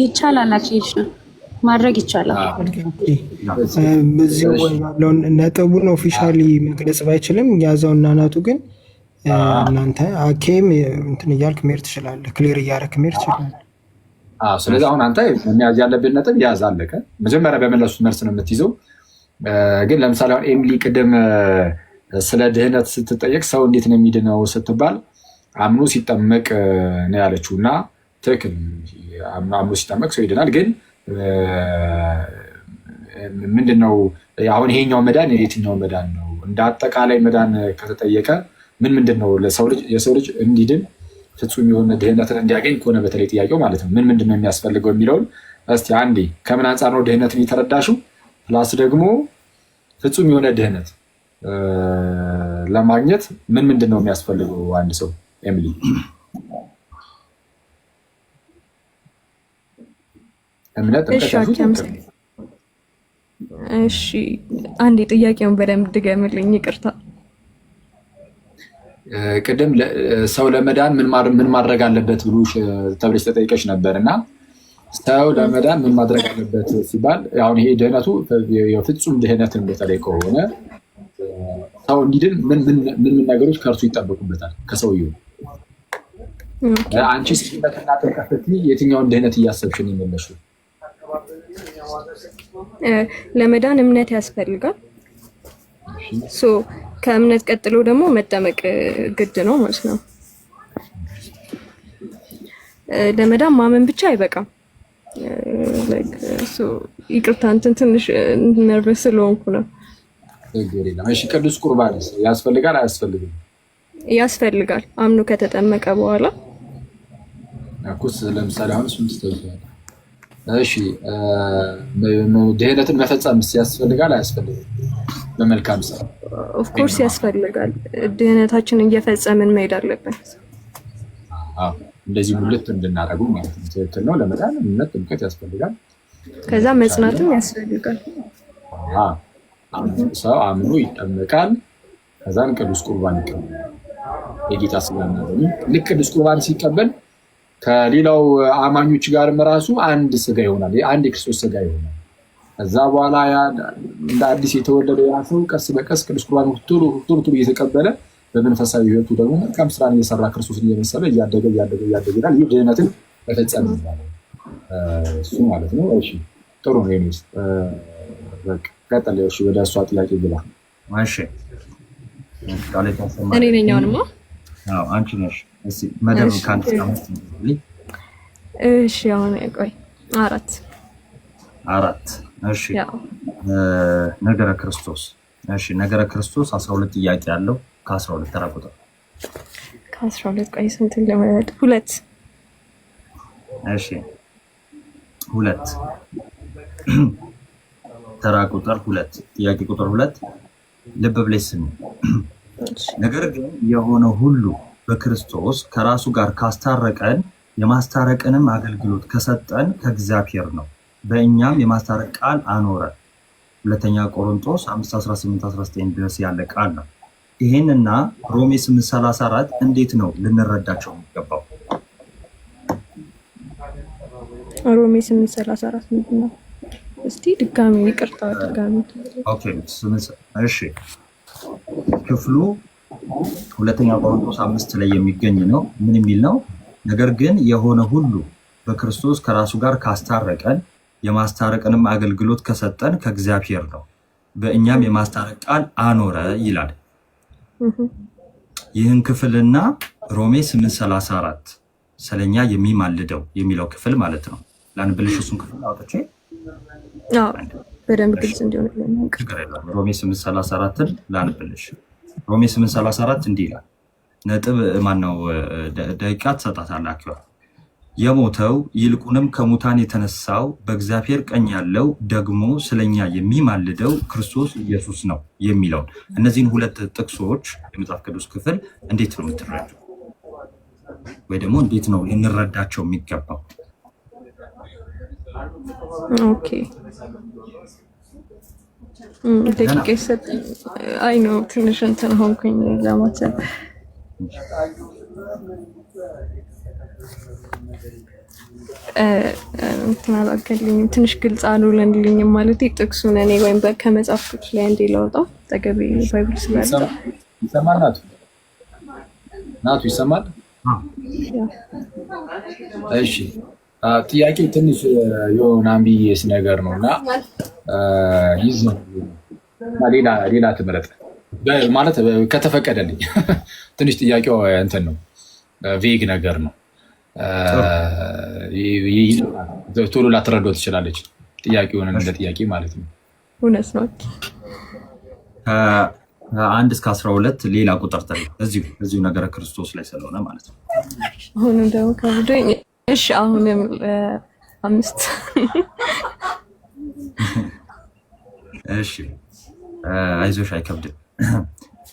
ይቻላል፣ ማድረግ ይቻላል። በዚህ ያለውን ነጥቡን ኦፊሻሊ መግለጽ ባይችልም ያዘውና ናቱ ግን እናንተ አኬም እንትን እያልክ መሄድ ትችላለህ። ክሊር እያደረክ መሄድ ትችላለህ። ስለዚህ አሁን አንተ መያዝ ያለብን ነጥብ ያዝ አለቀ። መጀመሪያ በመለሱት መልስ ነው የምትይዘው። ግን ለምሳሌ አሁን ኤምሊ ቅድም ስለ ድህነት ስትጠየቅ ሰው እንዴት ነው የሚድነው ስትባል አምኖ ሲጠመቅ ነው ያለችው እና ትክክል፣ አምኖ ሲጠመቅ ሰው ይድናል። ግን ምንድነው አሁን ይሄኛው መዳን የትኛው መዳን ነው? እንደ አጠቃላይ መዳን ከተጠየቀ ምንድን ነው የሰው ልጅ እንዲድን ፍጹም የሆነ ድህነትን እንዲያገኝ ከሆነ በተለይ ጥያቄው ማለት ነው ምንድን ነው የሚያስፈልገው የሚለውን እስቲ አንዴ ከምን አንጻር ነው ድህነትን የተረዳሽው? ፕላስ ደግሞ ፍጹም የሆነ ድህነት ለማግኘት ምንድን ነው የሚያስፈልገው አንድ ሰው? ኤሚሊ እምነት እሺ፣ አንዴ ጥያቄውን በደንብ ድገምልኝ፣ ይቅርታ። ቅድም ሰው ለመዳን ምን ማድረግ አለበት ተብለሽ ተጠይቀሽ ነበር እና ሰው ለመዳን ምን ማድረግ አለበት ሲባል አሁን ይሄ ድህነቱ የፍጹም ድህነትን በተለይ ከሆነ ሰው እንዲድን ምን ነገሮች ከእርሱ ይጠበቁበታል ከሰውየው? አንቺ ስነትና ጥምቀት የትኛውን ድህነት እያሰብሽን ይመለሱ? ለመዳን እምነት ያስፈልጋል። ከእምነት ቀጥሎ ደግሞ መጠመቅ ግድ ነው ማለት ነው። ለመዳን ማመን ብቻ አይበቃም። ይቅርታ እንትን ትንሽ ነርቨስ ስለሆንኩ ነው። ቅዱስ ቁርባን ያስፈልጋል አያስፈልግም? ያስፈልጋል። አምኖ ከተጠመቀ በኋላ ኩስ ለምሳሌ አሁን እሺ ድህነትን መፈጸም ያስፈልጋል አያስፈልግም? በመልካም ስራ ኦፍኮርስ ያስፈልጋል። ድህነታችንን እየፈጸምን መሄድ አለብን። እንደዚህ ሁለት እንድናደርጉ ማለት ነው። ትክክል ነው። ለመዳን እምነት ጥምቀት ያስፈልጋል። ከዛ መጽናትም ያስፈልጋል። ሰው አምኖ ይጠመቃል። ከዛን ቅዱስ ቁርባን ይቀበላል። የጌታ ስጋና ደሙ ልክ ቅዱስ ቁርባን ሲቀበል ከሌላው አማኞች ጋርም ራሱ አንድ ስጋ ይሆናል። አንድ የክርስቶስ ስጋ ይሆናል። ከዛ በኋላ እንደ አዲስ የተወለደ ያ ሰው ቀስ በቀስ ቅዱስ ቁርባን ቶሎ እየተቀበለ በመንፈሳዊ ሕይወቱ ደግሞ መልካም ስራን እየሰራ ክርስቶስን እየመሰለ እያደገ ይላል። ይህ ድህነትን መፈጸም ይባላል እሱ ማለት ነው። እሺ ጥሩ ነው። ኔስ ቀጠለ። እሺ ወደ እሷ ጥያቄ ግባ። እሺ እኔ ነኝ አሁንማ? አዎ አንቺ ነሽ። እሺ መደብ ካንተ አምስት ነው። እሺ አሁን ቆይ አራት እሺ ነገረ ክርስቶስ። እሺ ነገረ ክርስቶስ 12 ጥያቄ አለው። ከ12 ተራ ቁጥር ከ12 ቆይ ስንት ለማለት 2 እሺ 2 ተራ ቁጥር 2 ጥያቄ ቁጥር 2 ልብ ብለሽ ስሚ። ነገር ግን የሆነ ሁሉ በክርስቶስ ከራሱ ጋር ካስታረቀን የማስታረቅንም አገልግሎት ከሰጠን ከእግዚአብሔር ነው፣ በእኛም የማስታረቅ ቃል አኖረ። ሁለተኛ ቆሮንቶስ 5:18-19 ድረስ ያለ ቃል ነው። ይሄንና ሮሜ 8:34 እንዴት ነው ልንረዳቸው የሚገባው? ሮሜ 8:34 ምንድን ነው? እስቲ ድጋሚ ይቅርታ ድጋሚ። ኦኬ እሺ ክፍሉ ሁለተኛ ቆሮንቶስ 5 ላይ የሚገኝ ነው። ምን የሚል ነው? ነገር ግን የሆነ ሁሉ በክርስቶስ ከራሱ ጋር ካስታረቀን የማስታረቅንም አገልግሎት ከሰጠን ከእግዚአብሔር ነው፣ በእኛም የማስታረቅ ቃል አኖረ ይላል። ይህን ክፍልና ሮሜ 8:34 ስለኛ የሚማልደው የሚለው ክፍል ማለት ነው። ላንብልሽ እሱን ክፍል አውጥቼ በደንብ ግልጽ እንዲሆን ሮሜ 8:34ን ላንብልሽ። ሮሜ 8:34 እንዲህ ይላል። ነጥብ ማነው ደቂቃ ትሰጣታላችሁ። የሞተው ይልቁንም ከሙታን የተነሳው በእግዚአብሔር ቀኝ ያለው ደግሞ ስለኛ የሚማልደው ክርስቶስ ኢየሱስ ነው የሚለውን እነዚህን ሁለት ጥቅሶች የመጽሐፍ ቅዱስ ክፍል እንዴት ነው የምትረዱ? ወይ ደግሞ እንዴት ነው ልንረዳቸው የሚገባው? ኦኬ ደቂቃ ይሰጠኝ። አይ ነው ትንሽ እንትን ሆንኩኝ ለማሰብ። እንትን አላገልኝም፣ ትንሽ ግልጽ አልሆነልኝም። ማለት ጥቅሱን እኔ ወይም ከመጽሐፍ ቅዱስ ላይ እንዴ ላውጣው ጠገቤ ባይብል ስላለ ይሰማል። ናቱ ይሰማል። እሺ ጥያቄው ትንሽ የሆነ አምቢየስ ነገር ነው እና ሌላ ትምረጥ ማለት ከተፈቀደልኝ። ትንሽ ጥያቄው እንትን ነው ቬግ ነገር ነው። ቶሎ ላትረዳው ትችላለች ጥያቄውን እንደ ጥያቄ ማለት ነው። እውነት ነው። ከ1 እስከ 12 ሌላ ቁጥር ተሪ እዚሁ ነገረ ክርስቶስ ላይ ስለሆነ ማለት ነው። አሁንም ደግሞ ከብዶኝ። እሺ አሁንም 5 እሺ አይዞሽ አይከብድም።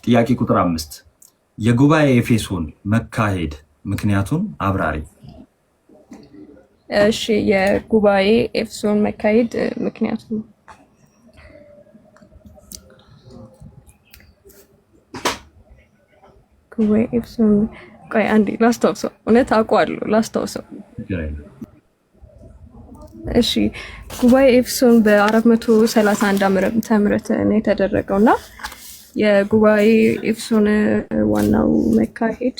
ጥያቄ ቁጥር 5 የጉባኤ ኤፌሶን መካሄድ ምክንያቱን አብራሪ። እሺ የጉባኤ ኤፌሶን መካሄድ ምክንያቱን ጉባኤ ኤፌሶን ቆይ አንዴ ላስታውሰው። እውነት አውቀዋለሁ ላስታውሰው። እሺ ጉባኤ ኤፌሶን በ431 ዓመተ ምህረት ነው የተደረገው እና የጉባኤ ኤፌሶን ዋናው መካሄድ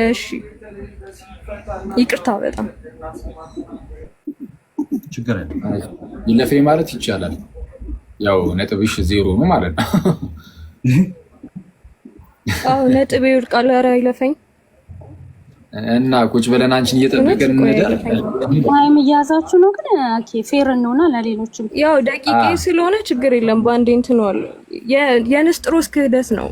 እሺ ይቅርታ በጣም ችግር የለም። ይለፈኝ ማለት ይቻላል። ያው ነጥብሽ 0 ነው ማለት ነው። አዎ ነጥብ ይወድቃል። ኧረ ይለፈኝ እና ቁጭ ብለን አንቺን እየጠበቀን እንደር ታይም እያዛችሁ ነው። ግን ኦኬ ፌር ነውና ለሌሎችም ያው ደቂቄ ስለሆነ ችግር የለም። ባንዴ እንትን ነው የንስጥሮስ ክህደት ነው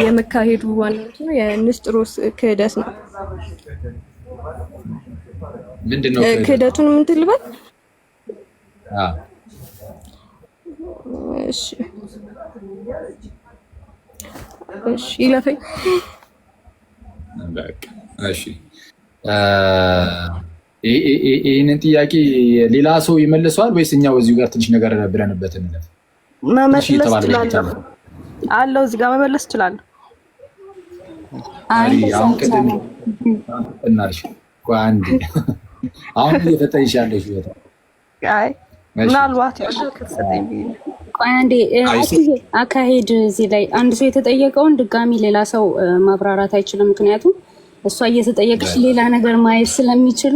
የመካሄዱ ዋናው የንስጥሮስ ክህደት ነው። ምንድነው ክህደቱን ምን ትልበት? እሺ እሺ ይለፈኝ በቃ እሺ። ይሄንን ጥያቄ ሌላ ሰው ይመልሰዋል ወይስ እኛው እዚሁ ጋር ትንሽ ነገር ብለንበት እንለፍ? መመለስ እችላለሁ አለው እዚህ ጋር መመለስ እችላለሁ። አሁን ቅድም እናልሽ አንዴ አሁን እየፈጠንሽ ያለሽ ይወጣ አይ ምናልባት ከተሰጠኝ ቆይ አንዴ አካሄድ እዚህ ላይ አንድ ሰው የተጠየቀውን ድጋሚ ሌላ ሰው ማብራራት አይችልም። ምክንያቱም እሷ እየተጠየቀች ሌላ ነገር ማየት ስለሚችሉ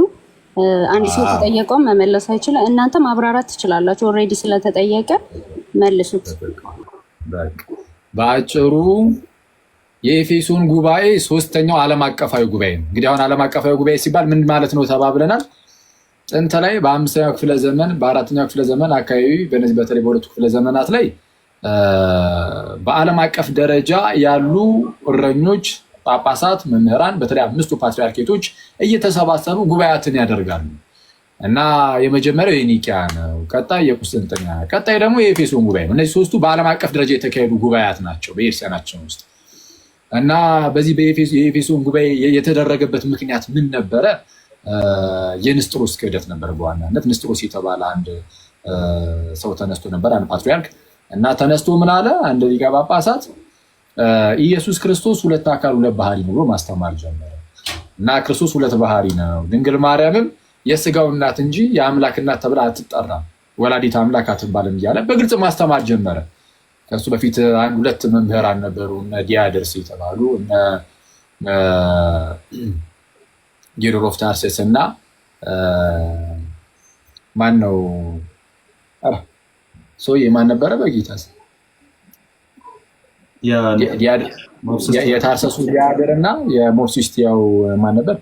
አንድ ሰው የተጠየቀውን መመለስ አይችልም። እናንተ ማብራራት ትችላላችሁ። ኦልሬዲ ስለተጠየቀ መልሱት። በአጭሩ የኤፌሶን ጉባኤ 3ኛው ዓለም አቀፋዊ ጉባኤ ነው። እንግዲህ አሁን ዓለም አቀፋዊ ጉባኤ ሲባል ምን ማለት ነው ተባብለናል። ጥንት ላይ በ5ኛው ክፍለ ዘመን በ4ኛው ክፍለ ዘመን አካባቢ በነዚህ በተለይ በሁለቱ ክፍለ ዘመናት ላይ በዓለም አቀፍ ደረጃ ያሉ እረኞች፣ ጳጳሳት፣ መምህራን በተለይ 5ቱ ፓትሪያርኬቶች እየተሰባሰቡ ጉባኤያትን ያደርጋሉ እና የመጀመሪያው የኒቂያ ነው። ቀጣይ የቁስጥንጥንያ፣ ቀጣይ ደግሞ የኤፌሶን ጉባኤ ነው። እነዚህ 3ቱ በዓለም አቀፍ ደረጃ የተካሄዱ ጉባኤያት ናቸው በኤርሲያናችን ውስጥ እና በዚህ የኤፌሶን ጉባኤ የተደረገበት ምክንያት ምን ነበረ? የንስጥሮስ ክህደት ነበር። በዋናነት ንስጥሮስ የተባለ አንድ ሰው ተነስቶ ነበር፣ አንድ ፓትሪያርክ እና ተነስቶ ምን አለ? አንድ ሊቀ ጳጳሳት ኢየሱስ ክርስቶስ 2 አካል 2 ባህሪ ነው ብሎ ማስተማር ጀመረ እና ክርስቶስ 2 ባህሪ ነው፣ ድንግል ማርያምም የስጋው እናት እንጂ የአምላክ እናት ተብላ አትጠራም፣ ወላዲት አምላክ አትባልም እያለ በግልጽ ማስተማር ጀመረ። ከሱ በፊት 2 መምህራን ነበሩ፣ እነ ዲያድርስ የተባሉ እነ ጌዶር ኦፍ ታርሴስ እና ማን ነው ሰውዬ ማን ነበረ? በጌታስ የታርሰሱ ዲያድር እና የሞርሲስቲያው ማን ነበር?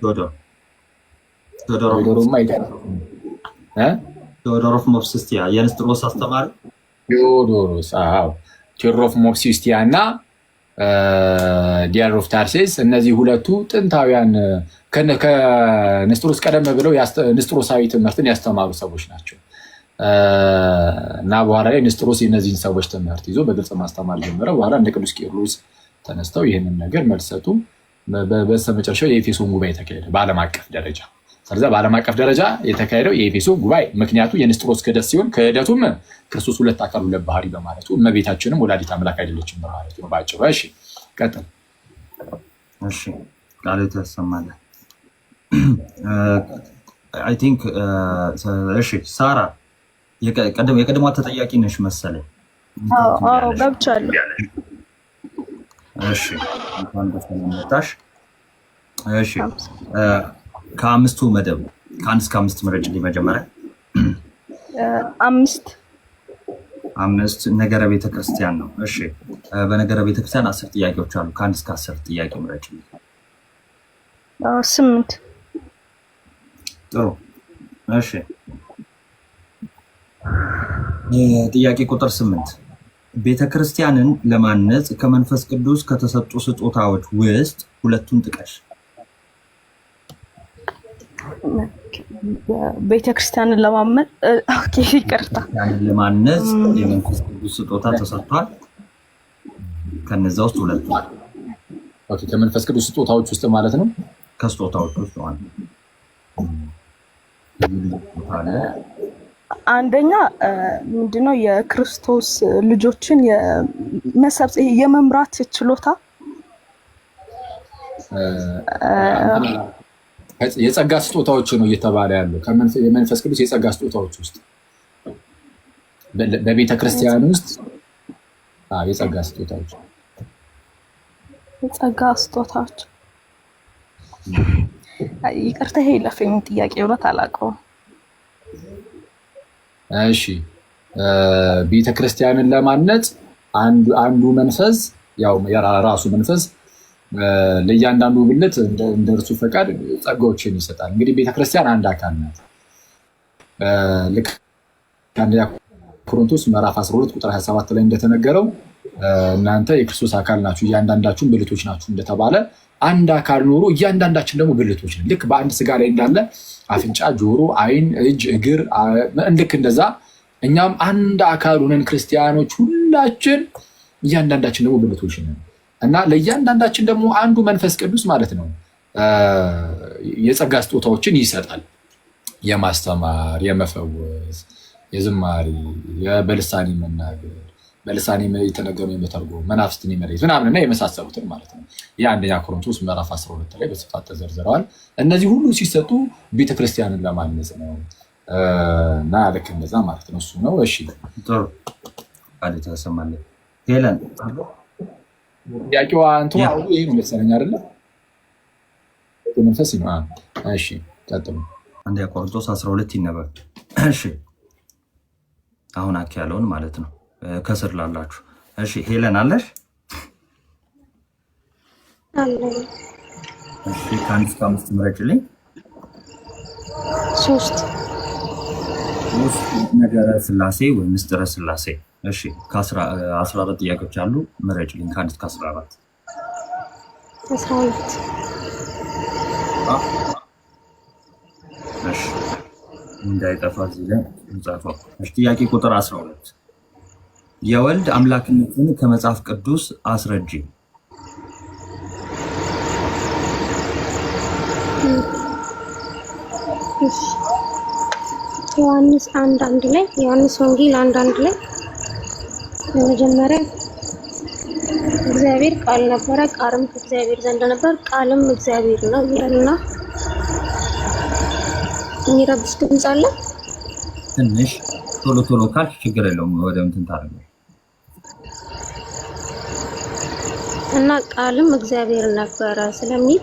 ቴዎዶር ኦፍ ሞርሲስቲያ የንስጥሮስ አስተማሪ ቴዎዶሮስ። ቴዎዶር ኦፍ ሞርሲስቲያ እና ዲያር ኦፍ ታርሴስ እነዚህ ሁለቱ ጥንታውያን ከንስጥሮስ ቀደም ብለው ንስጥሮሳዊ ትምህርትን ያስተማሩ ሰዎች ናቸው እና በኋላ ላይ ንስጥሮስ የእነዚህን ሰዎች ትምህርት ይዞ በግልጽ ማስተማር ጀመረ። በኋላ እንደ ቅዱስ ቄርሎስ ተነስተው ይህንን ነገር መልስ ሰጡ። በስተመጨረሻው የኤፌሶን ጉባኤ ተካሄደ በዓለም አቀፍ ደረጃ። ስለዚህ በዓለም አቀፍ ደረጃ የተካሄደው የኤፌሶን ጉባኤ ምክንያቱ የንስጥሮስ ክህደት ሲሆን ክህደቱም ክርስቶስ ሁለት አካል ሁለት ባህሪ በማለቱ እመቤታችንም ወላዲተ አምላክ አይደለችም በማለቱ ነው ባጭሩ። እሺ ቀጥል። እሺ ቃልህ ተሰማለ። አይ ቲንክ እሺ ሳራ የቀድሞ ተጠያቂ ነሽ መሰለኝ። አዎ ገብቻለሁ። እሺ እንኳን ደህና መጣሽ። እሺ ከአምስቱ መደብ ከአንድ እስከ አምስት ምረጭልኝ መጀመሪያ። አምስት ነገረ ቤተክርስቲያን ነው። እሺ በነገረ ቤተክርስቲያን 10 ጥያቄዎች አሉ። ከአንድ እስከ 10 ጥያቄ ምረጭልኝ። 8 ጥሩ። እሺ ጥያቄ ቁጥር 8 ቤተክርስቲያንን ለማነጽ ከመንፈስ ቅዱስ ከተሰጡ ስጦታዎች ውስጥ ሁለቱን ጥቀሽ። ቤተክርስቲያንን ለማመን ኦኬ ይቅርታ ለማነጽ የመንፈስ ቅዱስ ስጦታ ተሰጥቷል። ከነዛ ውስጥ ሁለቱ ኦኬ ከመንፈስ ቅዱስ ስጦታዎች ውስጥ ማለት ነው። ከስጦታዎች ውስጥ ማለት ነው። አንደኛ ምንድነው የክርስቶስ ልጆችን የመሰብሰብ የመምራት ችሎታ የጸጋ ስጦታዎች ነው እየተባለ ያለው። የመንፈስ ቅዱስ የጸጋ ስጦታዎች ውስጥ በቤተ ክርስቲያን ውስጥ የጸጋ ስጦታዎች ይቅርታ ይሄ ለፈኝ ጥያቄ እውነት አላውቀውም። እሺ ቤተ ክርስቲያንን ለማነጽ አንዱ መንፈስ ያው የራሱ መንፈስ ለእያንዳንዱ ብልት እንደ እርሱ ፈቃድ ጸጋዎችን ይሰጣል። እንግዲህ ቤተክርስቲያን አንድ አካል ናት። ልክ አንደኛ ቆሮንቶስ ምዕራፍ 12 ቁጥር 27 ላይ እንደተነገረው እናንተ የክርስቶስ አካል ናችሁ እያንዳንዳችሁም ብልቶች ናችሁ እንደተባለ አንድ አካል ኖሮ እያንዳንዳችን ደግሞ ብልቶች ነን። ልክ በአንድ ስጋ ላይ እንዳለ አፍንጫ፣ ጆሮ፣ አይን፣ እጅ፣ እግር ልክ እንደዛ እኛም አንድ አካል ሆነን ክርስቲያኖች ሁላችን እያንዳንዳችን ደግሞ ብልቶች ነን እና ለእያንዳንዳችን ደግሞ አንዱ መንፈስ ቅዱስ ማለት ነው የጸጋ ስጦታዎችን ይሰጣል። የማስተማር፣ የመፈወስ፣ የዝማሬ፣ በልሳን መናገር፣ በልሳን የተነገሩ የመተርጎም፣ መናፍስትን የመለየት ምናምን እና የመሳሰሉትን ማለት ነው። የአንደኛ ቆሮንቶስ ምዕራፍ 12 ላይ በስፋት ተዘርዝረዋል። እነዚህ ሁሉ ሲሰጡ ቤተክርስቲያንን ለማነጽ ነው እና ልክ እንደዛ ማለት ነው። እሱ ነው። እሺ ጥሩ አለ ተሰማለ። ሄለን ጥያቄዋ አንተ አሁን ይሄ ነው መሰለኝ አይደለ? መንፈስ ነው። እሺ ቀጥሉ። አንደኛ ቆሮንቶስ 12 ይነበብ። እሺ አሁን አክ ያለውን ማለት ነው ከስር ላላችሁ። እሺ ሄለን አለሽ? አለኝ። እሺ ከአንድ እስከ አምስት ምረጭልኝ። 3 ነገረ ስላሴ ወይ ምስጢረ ስላሴ። እሺ ከ14 ጥያቄዎች አሉ። ምረጭልኝ ከአንድ እስከ 14። 12 እሺ እንዳይጠፋ እዚህ ላይ እንጻፈው። እሺ ጥያቄ ቁጥር 12 የወልድ አምላክነትን ከመጽሐፍ ቅዱስ አስረጂ። ዮሐንስ 1:1 ላይ ዮሐንስ ወንጌል 1:1 ላይ በመጀመሪያ እግዚአብሔር ቃል ነበረ፣ ቃልም ከእግዚአብሔር ዘንድ ነበር፣ ቃልም እግዚአብሔር ነው ይላልና የሚረብሽ ድምፅ አለ። ትንሽ ቶሎ ቶሎ ካልሽ ችግር የለውም። ወደ እንትን ታደርገው እና ቃልም እግዚአብሔር ነበረ ስለሚል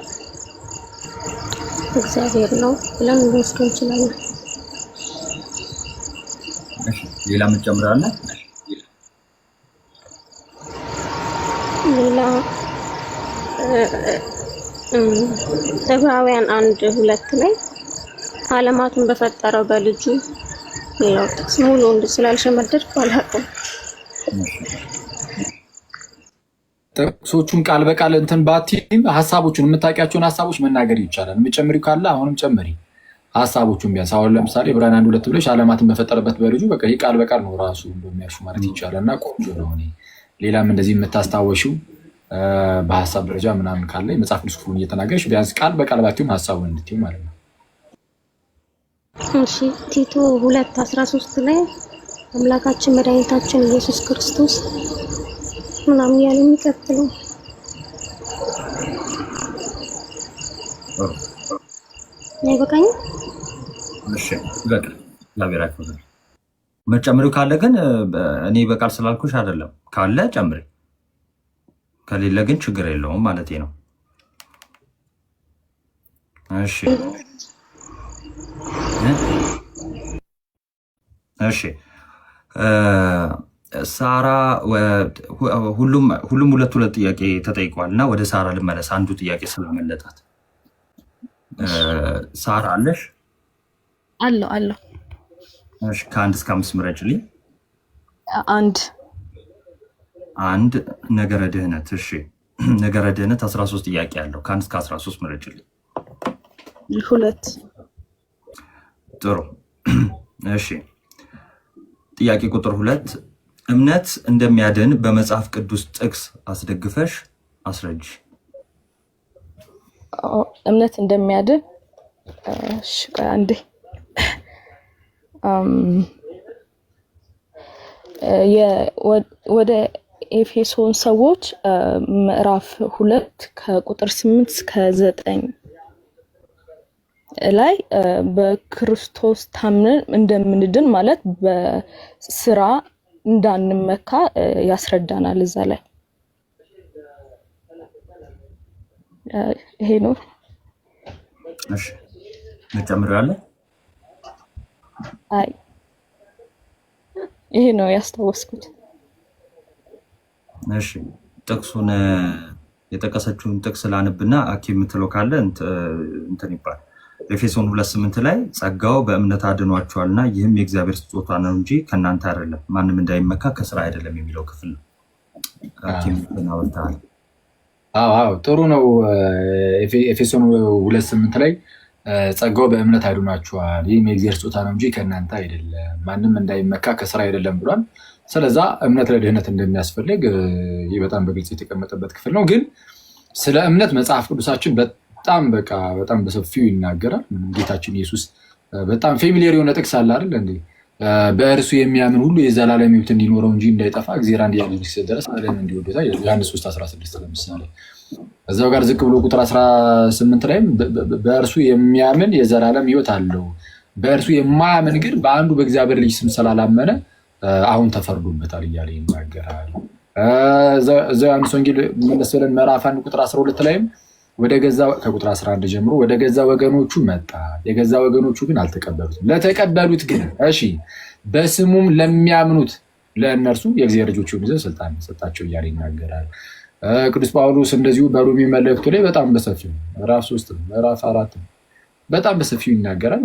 እግዚአብሔር ነው ብለን ልንወስደው እንችላለን። እሺ ሌላ ምን ጨምራለህ? ሌላ ዕብራውያን 1:2 ላይ ዓለማቱን በፈጠረው በልጁ ሌላው ጥቅስ ሙሉ ስላልሸመደድኩ አላውቅም። ጥቅሶቹን ቃል በቃል እንትን ባቲም ሀሳቦቹን የምታውቂያቸውን ሀሳቦች መናገር ይቻላል። የምጨምሪ ካለ አሁንም ጨምሪ ሀሳቦቹን ቢያንስ አሁን ለምሳሌ ዕብራውያን 1:2 ብለሽ ዓለማትን በፈጠረበት በልጁ በቃ ይህ ቃል በቃል ነው ራሱ እንደሚያልፉ ማለት ይቻላል። እና ቆንጆ ነው። ሌላም እንደዚህ የምታስታወሽው በሀሳብ ደረጃ ምናምን ካለ የመጽሐፍ ቅዱስ ክፍሉን እየተናገርሽ ቢያንስ ቃል በቃል ባቲም ሀሳቡን እንድትይው ማለት ነው። እሺ ቲቶ 2:13 ላይ አምላካችን መድኃኒታችን ኢየሱስ ክርስቶስ ምናምን ያለ የሚቀጥለው አይበቃኝ? እሺ በቃ ላቢራክ ነው። መጨመሪው ካለ ግን እኔ በቃል ስላልኩሽ አይደለም፣ ካለ ጨምሪ፣ ከሌለ ግን ችግር የለውም ማለቴ ነው። እሺ እሺ ሳራ ሁሉም ሁለት ጥያቄ ተጠይቋል እና ወደ ሳራ ልመለስ። አንዱ ጥያቄ ስለመለጣት ሳራ አለሽ? አለው። እሺ ከ1 እስከ 5 ምረጭልኝ። አንድ ነገረ ድህነት። እሺ ነገረ ድህነት 13 ጥያቄ አለው። ከ1 እስከ 13 ምረጭልኝ። 2 ጥሩ። እሺ ጥያቄ ቁጥር 2 እምነት እንደሚያድን በመጽሐፍ ቅዱስ ጥቅስ አስደግፈሽ አስረጅ። እምነት እንደሚያድን እሺ አንዴ ወደ ኤፌሶን ሰዎች ምዕራፍ 2 ከቁጥር 8 እስከ 9 ላይ በክርስቶስ ታምነን እንደምንድን ማለት በስራ እንዳንመካ ያስረዳናል። እዛ ላይ ይሄ ነው። እሺ መጨመሪያ አይ ይሄ ነው ያስታወስኩት። እሺ ጥቅሱን የጠቀሰችውን ጥቅስ ላንብና አኪ የምትለው ካለ እንትን ይባል። ኤፌሶን 2:8 ላይ ጸጋው በእምነት አድኗቸዋልና ይህም የእግዚአብሔር ስጦታ ነው እንጂ ከእናንተ አይደለም፣ ማንም እንዳይመካ ከስራ አይደለም የሚለው ክፍል ነው። አዎ ጥሩ ነው። ኤፌሶን 2:8 ላይ ጸጋው በእምነት አድኗቸዋል፣ ይህም የእግዚአብሔር ስጦታ ነው እንጂ ከእናንተ አይደለም፣ ማንም እንዳይመካ ከስራ አይደለም ብሏል። ስለዛ እምነት ለድህነት እንደሚያስፈልግ ይህ በጣም በግልጽ የተቀመጠበት ክፍል ነው። ግን ስለ እምነት መጽሐፍ ቅዱሳችን በጣም በሰፊው ይናገራል። ጌታችን ኢየሱስ በጣም ፌሚሊየር የሆነ ጥቅስ አለ አይደል እንዴ? በእርሱ የሚያምን ሁሉ የዘላለም ሕይወት እንዲኖረው እንጂ እንዳይጠፋ እግዚአብሔር አንድያ ልጁን እስኪሰጥ ድረስ ዓለምን እንዲወደው ዮሐንስ 3:16 ለምሳሌ። እዛው ጋር ዝቅ ብሎ ቁጥር 18 ላይም በእርሱ የሚያምን የዘላለም ሕይወት አለው፣ በእርሱ የማያምን ግን በአንዱ በእግዚአብሔር ልጅ ስም ስላላመነ አሁን ተፈርዶበታል እያለ ይናገራል። እዛው ዮሐንስ ወንጌል መለስ ብለን ምዕራፍ 1 ቁጥር 12 ላይም ከቁጥር 11 ጀምሮ ወደ ገዛ ወገኖቹ መጣ፣ የገዛ ወገኖቹ ግን አልተቀበሉትም። ለተቀበሉት ግን በስሙም ለሚያምኑት ለእነርሱ የእግዚአብሔር ልጆች የሆኑ ዘንድ ስልጣን ሰጣቸው እያለ ይናገራል። ቅዱስ ጳውሎስ እንደዚሁ በሮሜ መልእክቱ ላይ በጣም በሰፊው ምዕራፍ 3 ምዕራፍ 4 በጣም በሰፊው ይናገራል።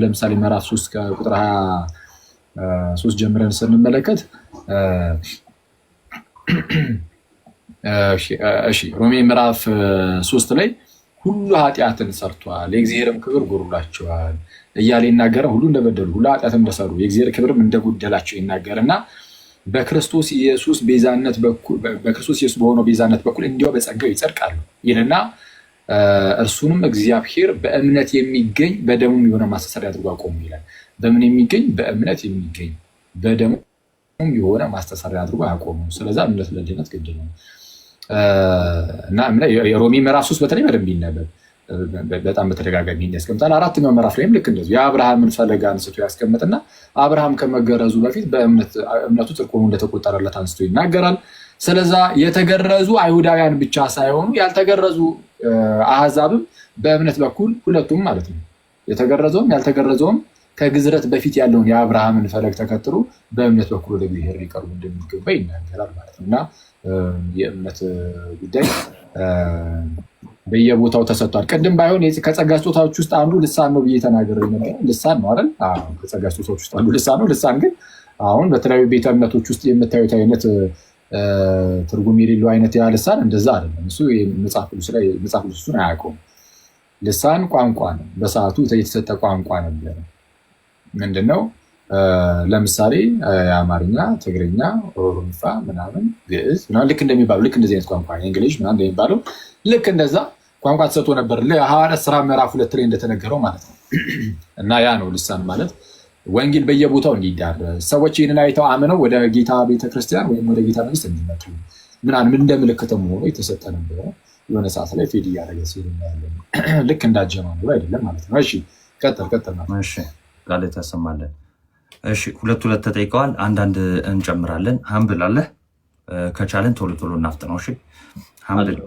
ለምሳሌ ምዕራፍ 3 ከቁጥር 23 ጀምረን ስንመለከት ሮሜ ምዕራፍ 3 ላይ ሁሉ ኃጢአትን ሰርቷል፣ የእግዚአብሔርም ክብር ጎድሏቸዋል እያለ ይናገረ። ሁሉ እንደበደሉ ሁሉ ኃጢአትን እንደሰሩ የእግዚአብሔር ክብርም እንደጎደላቸው ይናገርና በክርስቶስ ኢየሱስ በሆነው ቤዛነት በኩል እንዲያው በጸጋው ይጸድቃሉ ይልና እርሱንም እግዚአብሔር በእምነት የሚገኝ በደሙም የሆነ ማስተሰሪያ አድርጎ አቆሙ ይላል። በምን የሚገኝ? በእምነት የሚገኝ በደሙም የሆነ ማስተሰሪያ አድርጎ አቆሙ። ስለዛ እምነት ለድህነት ግድ ነው እና የሮሜ ምዕራፍ 3 በተለይ በደንብ ይነበብ በጣም በተደጋጋሚ ያስቀምጣል። 4ኛው ምዕራፍ ላይም ልክ እንደዚሁ የአብርሃምን ፈለግ አንስቶ ያስቀምጥና አብርሃም ከመገረዙ በፊት እምነቱ ጽድቅ ሆኖ እንደተቆጠረለት አንስቶ ይናገራል። ስለዛ የተገረዙ አይሁዳውያን ብቻ ሳይሆኑ ያልተገረዙ አሕዛብም በእምነት በኩል ሁለቱም ማለት ነው የተገረዘውም ያልተገረዘውም ከግዝረት በፊት ያለውን የአብርሃምን ፈለግ ተከትሎ በእምነት በኩል ወደ እግዚአብሔር ሊቀርቡ እንደሚገባ ይናገራል ማለት ነው እና የእምነት ጉዳይ በየቦታው ተሰጥቷል። ቅድም ባይሆን ከጸጋ ስጦታዎች ውስጥ አንዱ ልሳን ነው ብዬ ተናገረ ነበር። ልሳን ነው አይደል? ከጸጋ ስጦታዎች ውስጥ አንዱ ልሳን ነው። ልሳን ግን አሁን በተለያዩ ቤተ እምነቶች ውስጥ የምታዩት አይነት ትርጉም የሌለው አይነት ያ ልሳን እንደዛ አይደለም። እሱ መጽሐፍ ቅዱስ እሱን አያውቀውም። ልሳን ቋንቋ ነው። በሰዓቱ የተሰጠ ቋንቋ ነበረ። ምንድነው? ለምሳሌ የአማርኛ፣ ትግርኛ፣ ኦሮምኛ ምናምን ግዕዝ ምናምን ልክ እንደሚባለው ልክ እንደዚህ አይነት ቋንቋ እንግሊሽ ምናምን እንደሚባለው ልክ እንደዛ ቋንቋ ተሰጥቶ ነበር። ሐዋርያት ሥራ ምዕራፍ 2 ላይ እንደተነገረው ማለት ነው። እና ያ ነው ልሳን ማለት ወንጌል በየቦታው እንዲዳረስ ሰዎች ይህንን አይተው አምነው ወደ ጌታ ቤተክርስቲያን ወይም ወደ ጌታ መንግስት እንዲመጡ ምናምን እንደ ምልክትም ሆኖ የተሰጠ ነበረ። የሆነ ሰዓት ላይ ፌድ እያደረገ ሲል እናያለን። ልክ እንዳጀማመሩ አይደለም ማለት ነው። እሺ ቀጥል ማለት እሺ ቃል ተሰማለን። እሺ ሁለት ተጠይቀዋል። አንዳንድ እንጨምራለን። ሀምብል አለ ከቻለን ቶሎ እናፍጥነው። እሺ ሀምብል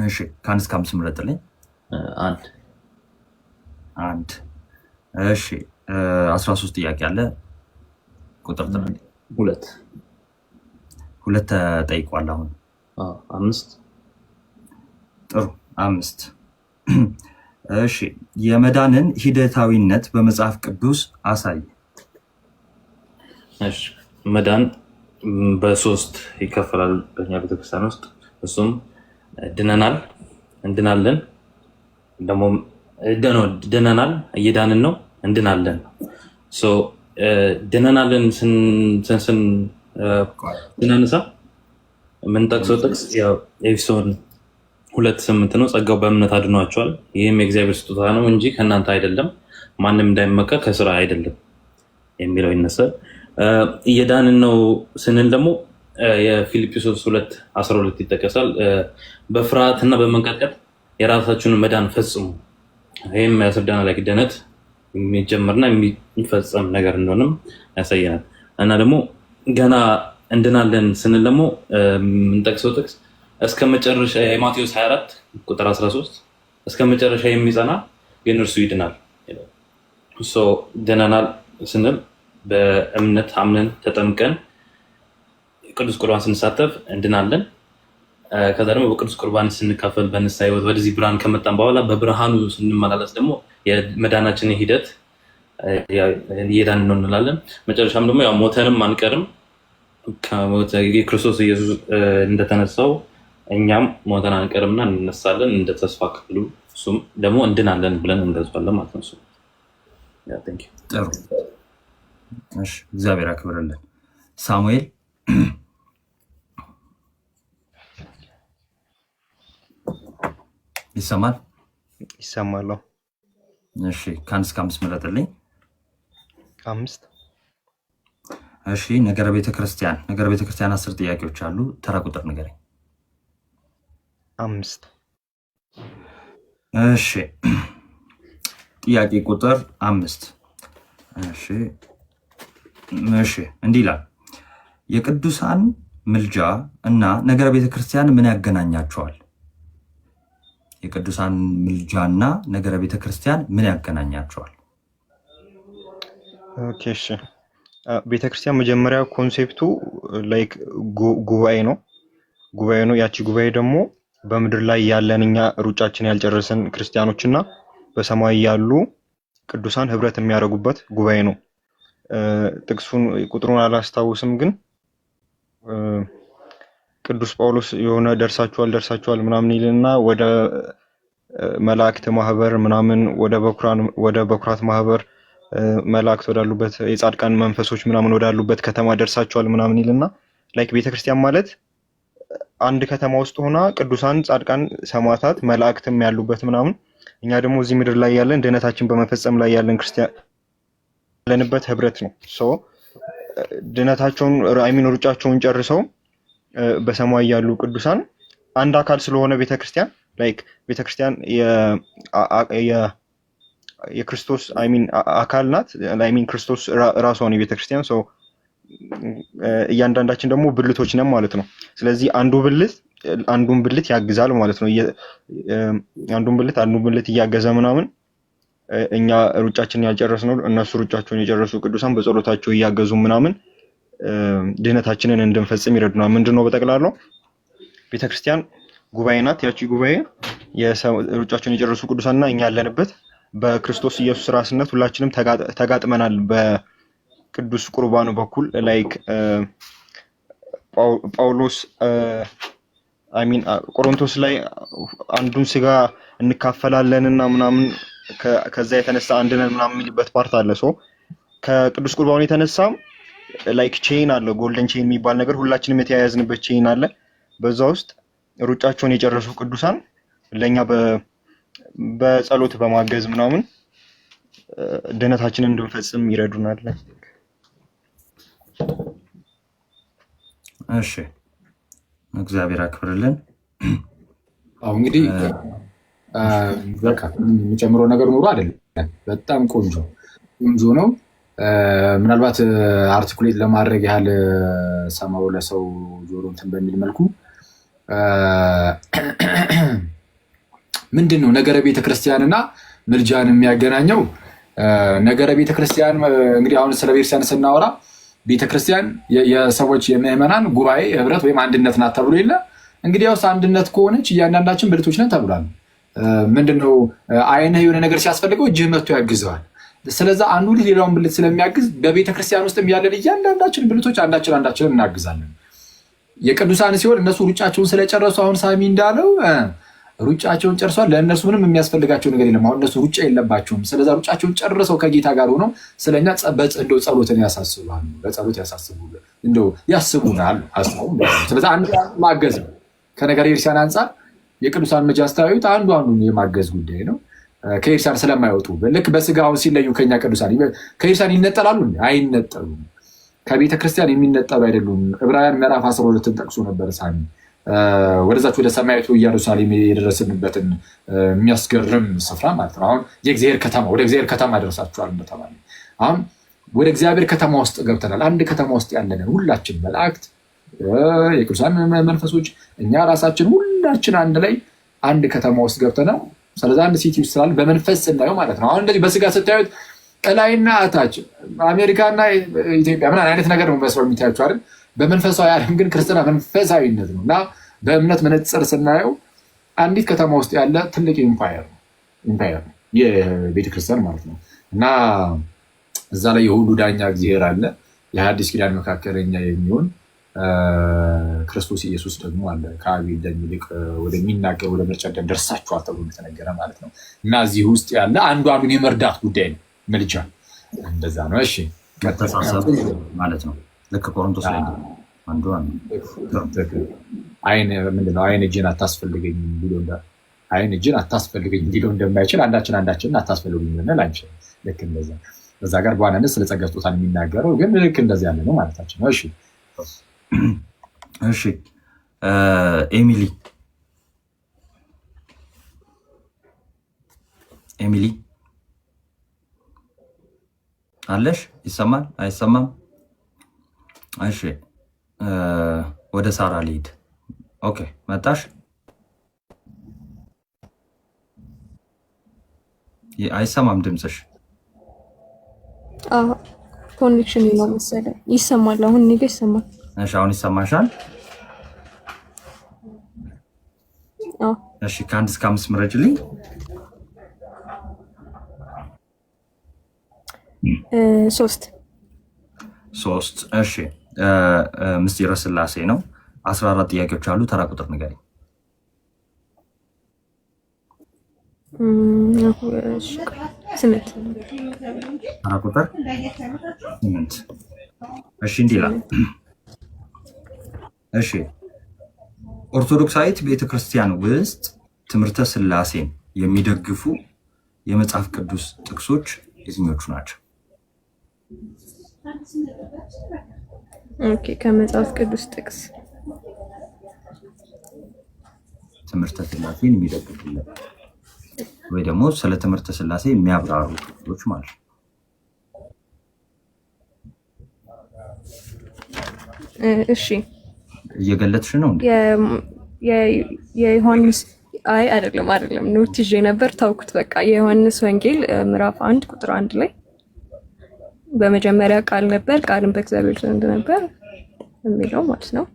እሺ ከአንድ እስከ 5 ምረጥልኝ። አንድ እሺ 13 ጥያቄ አለ። ቁጥር ጥራልኝ። ሁለት ተጠይቋል። አሁን 5 ጥሩ 5 እሺ የመዳንን ሂደታዊነት በመጽሐፍ ቅዱስ አሳይ። እሺ መዳን በሶስት ይከፈላል በእኛ ቤተክርስቲያን ውስጥ። እሱም ድነናል፣ እንድናለን፣ ደግሞ ድነናል፣ እየዳንን ነው፣ እንድናለን። ድነናልን ስናነሳ የምንጠቅሰው ጥቅስ ኤፌሶን 2:8 ነው። ጸጋው በእምነት አድኗቸዋል፣ ይህም የእግዚአብሔር ስጦታ ነው እንጂ ከእናንተ አይደለም፣ ማንም እንዳይመካ ከስራ አይደለም የሚለው ይነሳል። እየዳንን ነው ስንል ደግሞ የፊልጵስዩስ 2:12 ይጠቀሳል። በፍርሃትና በመንቀጥቀጥ የራሳችሁን መዳን ፈጽሙ። ይህም ያስረዳናል። ላይ ድነት የሚጀምርና የሚፈጸም ነገር እንደሆነም ያሳየናል። እና ደግሞ ገና እንድናለን ስንል ደግሞ የምንጠቅሰው ጥቅስ እስከ መጨረሻ የማቴዎስ 24 ቁጥር 13 እስከ መጨረሻ የሚጸና ግን እርሱ ይድናል። ድነናል ስንል በእምነት አምነን ተጠምቀን ቅዱስ ቁርባን ስንሳተፍ እንድናለን። ከዛ ደግሞ በቅዱስ ቁርባን ስንካፈል በንስሐ ሕይወት ወደዚህ ብርሃን ከመጣን በኋላ በብርሃኑ ስንመላለስ ደግሞ የመዳናችንን ሂደት እየዳንን ነው እንላለን። መጨረሻም ደግሞ ያው ሞተንም አንቀርም። የክርስቶስ ኢየሱስ እንደተነሳው እኛም ሞተን አንቀርምና እንነሳለን እንደ ተስፋ ክፍሉ፣ እሱም ደግሞ እንድናለን ብለን እንገልጿለን ማለት ነው። ጥሩ እሺ፣ እግዚአብሔር ያክብርልን። ሳሙኤል ይሰማል? ይሰማል። እሺ ከአንድ እስከ 5 ምረጥልኝ። 5 እሺ ነገረ ቤተክርስቲያን 10 ጥያቄዎች አሉ። ተራ ቁጥር ንገረኝ። 5 እሺ ጥያቄ ቁጥር 5 እሺ እንዲህ ይላል። የቅዱሳን ምልጃ እና ነገረ ቤተክርስቲያን ምን ያገናኛቸዋል? የቅዱሳን ምልጃና ነገረ ቤተክርስቲያን ምን ያገናኛቸዋል? ኦኬ እሺ ቤተክርስቲያን መጀመሪያ ኮንሴፕቱ ላይክ ጉባኤ ነው። ያቺ ጉባኤ ደግሞ በምድር ላይ ያለን እኛ ሩጫችን ያልጨረስን ክርስቲያኖችና በሰማይ ያሉ ቅዱሳን ህብረት የሚያደርጉበት ጉባኤ ነው። ጥቅሱን ቁጥሩን አላስታውስም፣ ግን ቅዱስ ጳውሎስ የሆነ ደርሳችኋል ምናምን ይልና ወደ መላእክት ማህበር ምናምን ወደ በኩራት ማህበር መላእክት ወዳሉበት የጻድቃን መንፈሶች ምናምን ወዳሉበት ከተማ ደርሳችኋል ምናምን ይልና ላይክ ቤተክርስቲያን ማለት አንድ ከተማ ውስጥ ሆና ቅዱሳን፣ ጻድቃን፣ ሰማዕታት፣ መላእክትም ያሉበት ምናምን እኛ ደግሞ እዚህ ምድር ላይ ያለን ድነታችን በመፈጸም ላይ ያለን ክርስቲያን ያለንበት ህብረት ነው። ድነታቸውን ሩጫቸውን ጨርሰው በሰማይ ያሉ ቅዱሳን አንድ አካል ስለሆነ ቤተክርስቲያን ላይክ ቤተክርስቲያን የክርስቶስ አካል ናት። ክርስቶስ ራሷ ነው የቤተክርስቲያን። እያንዳንዳችን ደግሞ ብልቶች ነን ማለት ነው። ስለዚህ አንዱን ብልት ያግዛል ማለት ነው። አንዱን ብልት እያገዘ ምናምን እኛ ሩጫችንን ያልጨረስነው እነሱ ሩጫቸውን የጨረሱ ቅዱሳን በጸሎታቸው እያገዙ ምናምን ድህነታችንን እንድንፈጽም ይረዱናል። ምንድነው በጠቅላላው ቤተክርስቲያን ጉባኤ ናት። ያቺ ጉባኤ ሩጫቸውን የጨረሱ ቅዱሳንና እኛ ያለንበት በክርስቶስ ኢየሱስ ራስነት ሁላችንም ተጋጥመናል። በቅዱስ ቁርባኑ በኩል ላይክ ጳውሎስ ሚን ቆሮንቶስ ላይ አንዱን ስጋ እንካፈላለንና ምናምን ከዛ የተነሳ አንድ ነን ምናምን የሚልበት ፓርት አለ። ሶ ከቅዱስ ቁርባኑ የተነሳ ላይክ ቼን አለ፣ ጎልደን ቼን የሚባል ነገር ሁላችንም የተያያዝንበት ቼን አለ። በዛ ውስጥ ሩጫቸውን የጨረሱ ቅዱሳን ለኛ በጸሎት በማገዝ ምናምን ድነታችንን እንድንፈጽም ይረዱናል። እሺ እግዚአብሔር አክብርልን። አሁን እንግዲህ በቃ የሚጨምረው ነገር ኖሮ አይደለም። በጣም ቆንጆ ነው። ምናልባት አርቲኩሌት ለማድረግ ያህል ሰማው ለሰው ጆሮ እንትን በሚል መልኩ ምንድን ነው ነገረ ቤተክርስቲያንና ምልጃን የሚያገናኘው? ነገረ ቤተክርስቲያን እንግዲህ አሁን ስለ ቤተክርስቲያን ስናወራ ቤተክርስቲያን የሰዎች የምዕመናን ጉባኤ ህብረት ወይም አንድነት ናት ተብሎ የለ። እንግዲህ ያውስ አንድነት ከሆነች እያንዳንዳችን ብልቶች ነን ተብሏል። ምንድነው አይንህ የሆነ ነገር ሲያስፈልገው እጅህ መጥቶ ያግዘዋል። ስለዛ አንዱ ልጅ ሌላውን ብልት ስለሚያግዝ በቤተክርስቲያን ውስጥ ያለን እያንዳንዳችን ብልቶች አንዳችንን እናግዛለን። የቅዱሳን ሲሆን እነሱ ሩጫቸውን ስለጨረሱ አሁን ሳሚ እንዳለው ሩጫቸውን ጨርሷል። ለእነሱ ምንም የሚያስፈልጋቸው ነገር የለም። አሁን እነሱ ሩጫ የለባቸውም። ስለዛ ሩጫቸውን ጨርሰው ከጌታ ጋር ሆነው ስለኛ እንደው ጸሎትን ያሳስባሉ፣ በጸሎት ያስቡናል። ስለዛ አንዱ ማገዝ ነው። ከነገረ ቤተክርስቲያን አንጻር የቅዱሳን ምልጃ አስተያዩት አንዱን የማገዝ ጉዳይ ነው። ከቤተክርስቲያን ስለማይወጡ ልክ በስጋው ሲለዩ ከኛ ቅዱሳን ከቤተክርስቲያን ይነጠላሉ? አይነጠሉም። ከቤተክርስቲያን የሚነጠሉ አይደሉም። ዕብራውያን ምዕራፍ 12ን ጠቅሶ ነበር ሳሚ ወደዛች ወደ ሰማያዊቱ ኢየሩሳሌም የደረስንበትን የሚያስገርም ስፍራ ማለት ነው። አሁን ወደ እግዚአብሔር ከተማ ደርሳችኋል እንደተባለ አሁን ወደ እግዚአብሔር ከተማ ውስጥ ገብተናል። አንድ ከተማ ውስጥ ያለንን ሁላችን መላእክት፣ የቅዱሳን መንፈሶች፣ እኛ ራሳችን ሁላችን አንድ ላይ አንድ ከተማ ውስጥ ገብተናል። ስለዚህ አንድ ሲቲ ውስጥ ስላለ በመንፈስ ስናየው ማለት ነው። አሁን እንደዚህ በስጋ ስታዩት እላይና እታች አሜሪካና ኢትዮጵያ ምን አይነት ነገር ነው መስለው የሚታያቸው አይደል? በመንፈሳዊ ዓለም ግን ክርስትና መንፈሳዊነት ነው እና በእምነት መነጽር ስናየው አንዲት ከተማ ውስጥ ያለ ትልቅ ኢምፓየር ነው የቤተክርስቲያን ማለት ነው። እና እዛ ላይ የሁሉ ዳኛ እግዚአብሔር አለ። የሐዲስ ኪዳን መካከለኛ የሚሆን ክርስቶስ ኢየሱስ ደግሞ አለ። ከአቤል ደም ይልቅ ወደሚናገር ወደ መርጨት ደም ደርሳችኋል ተብሎ እንደተነገረ ማለት ነው። እና እዚህ ውስጥ ያለ አንዱን የመርዳት ጉዳይ ነው ምልጃ። እንደዛ ነው። እሺ መተሳሰብ ማለት ነው። ልክ ቆሮንቶስ ላይ አንዱ አይን እጅን አታስፈልገኝ ቢሎ እንደማይችል አንዳችንን አታስፈልጉኝ ልንል አንችልም። ልክ እንደዛ በዛ ጋር በዋናነት ስለ ጸጋ ስጦታን የሚናገረው ግን ልክ እንደዚህ ያለ ነው ማለታችን ነው። እሺ ኤሚሊ አለሽ? ይሰማል አይሰማም? እሺ ወደ ሳራ ልሂድ። ኦኬ መጣሽ? አይሰማም ድምፅሽ? ኮኔክሽን ነው መሰለኝ። ይሰማል አሁን እኔ ጋር ይሰማል። እሺ አሁን ይሰማሻል? እሺ ከ1 እስከ 5 ምረጭልኝ። 3 እሺ ምስጢረ ሥላሴ ነው። 14 ጥያቄዎች አሉ። ተራ ቁጥር ንገሪኝ። ተራ ቁጥር 8 እሺ እንዲህ ይላል። እሺ ኦርቶዶክሳዊት ቤተክርስቲያን ውስጥ ትምህርተ ሥላሴን የሚደግፉ የመጽሐፍ ቅዱስ ጥቅሶች የትኞቹ ናቸው? ኦኬ ከመጽሐፍ ቅዱስ ጥቅስ ትምህርተ ሥላሴን የሚደግፉልን ወይ ደግሞ ስለ ትምህርተ ሥላሴ የሚያብራሩ ጥቅሶች ማለት ነው። እሺ እየገለጥሽ ነው እንዴ? የዮሐንስ አይደለም ኖት ይዤ ነበር ታውኩት። በቃ የዮሐንስ ወንጌል ምዕራፍ 1 ቁጥር 1 ላይ በመጀመሪያ ቃል ነበር፣ ቃልም በእግዚአብሔር ዘንድ ነበር የሚለው ማለት ነው።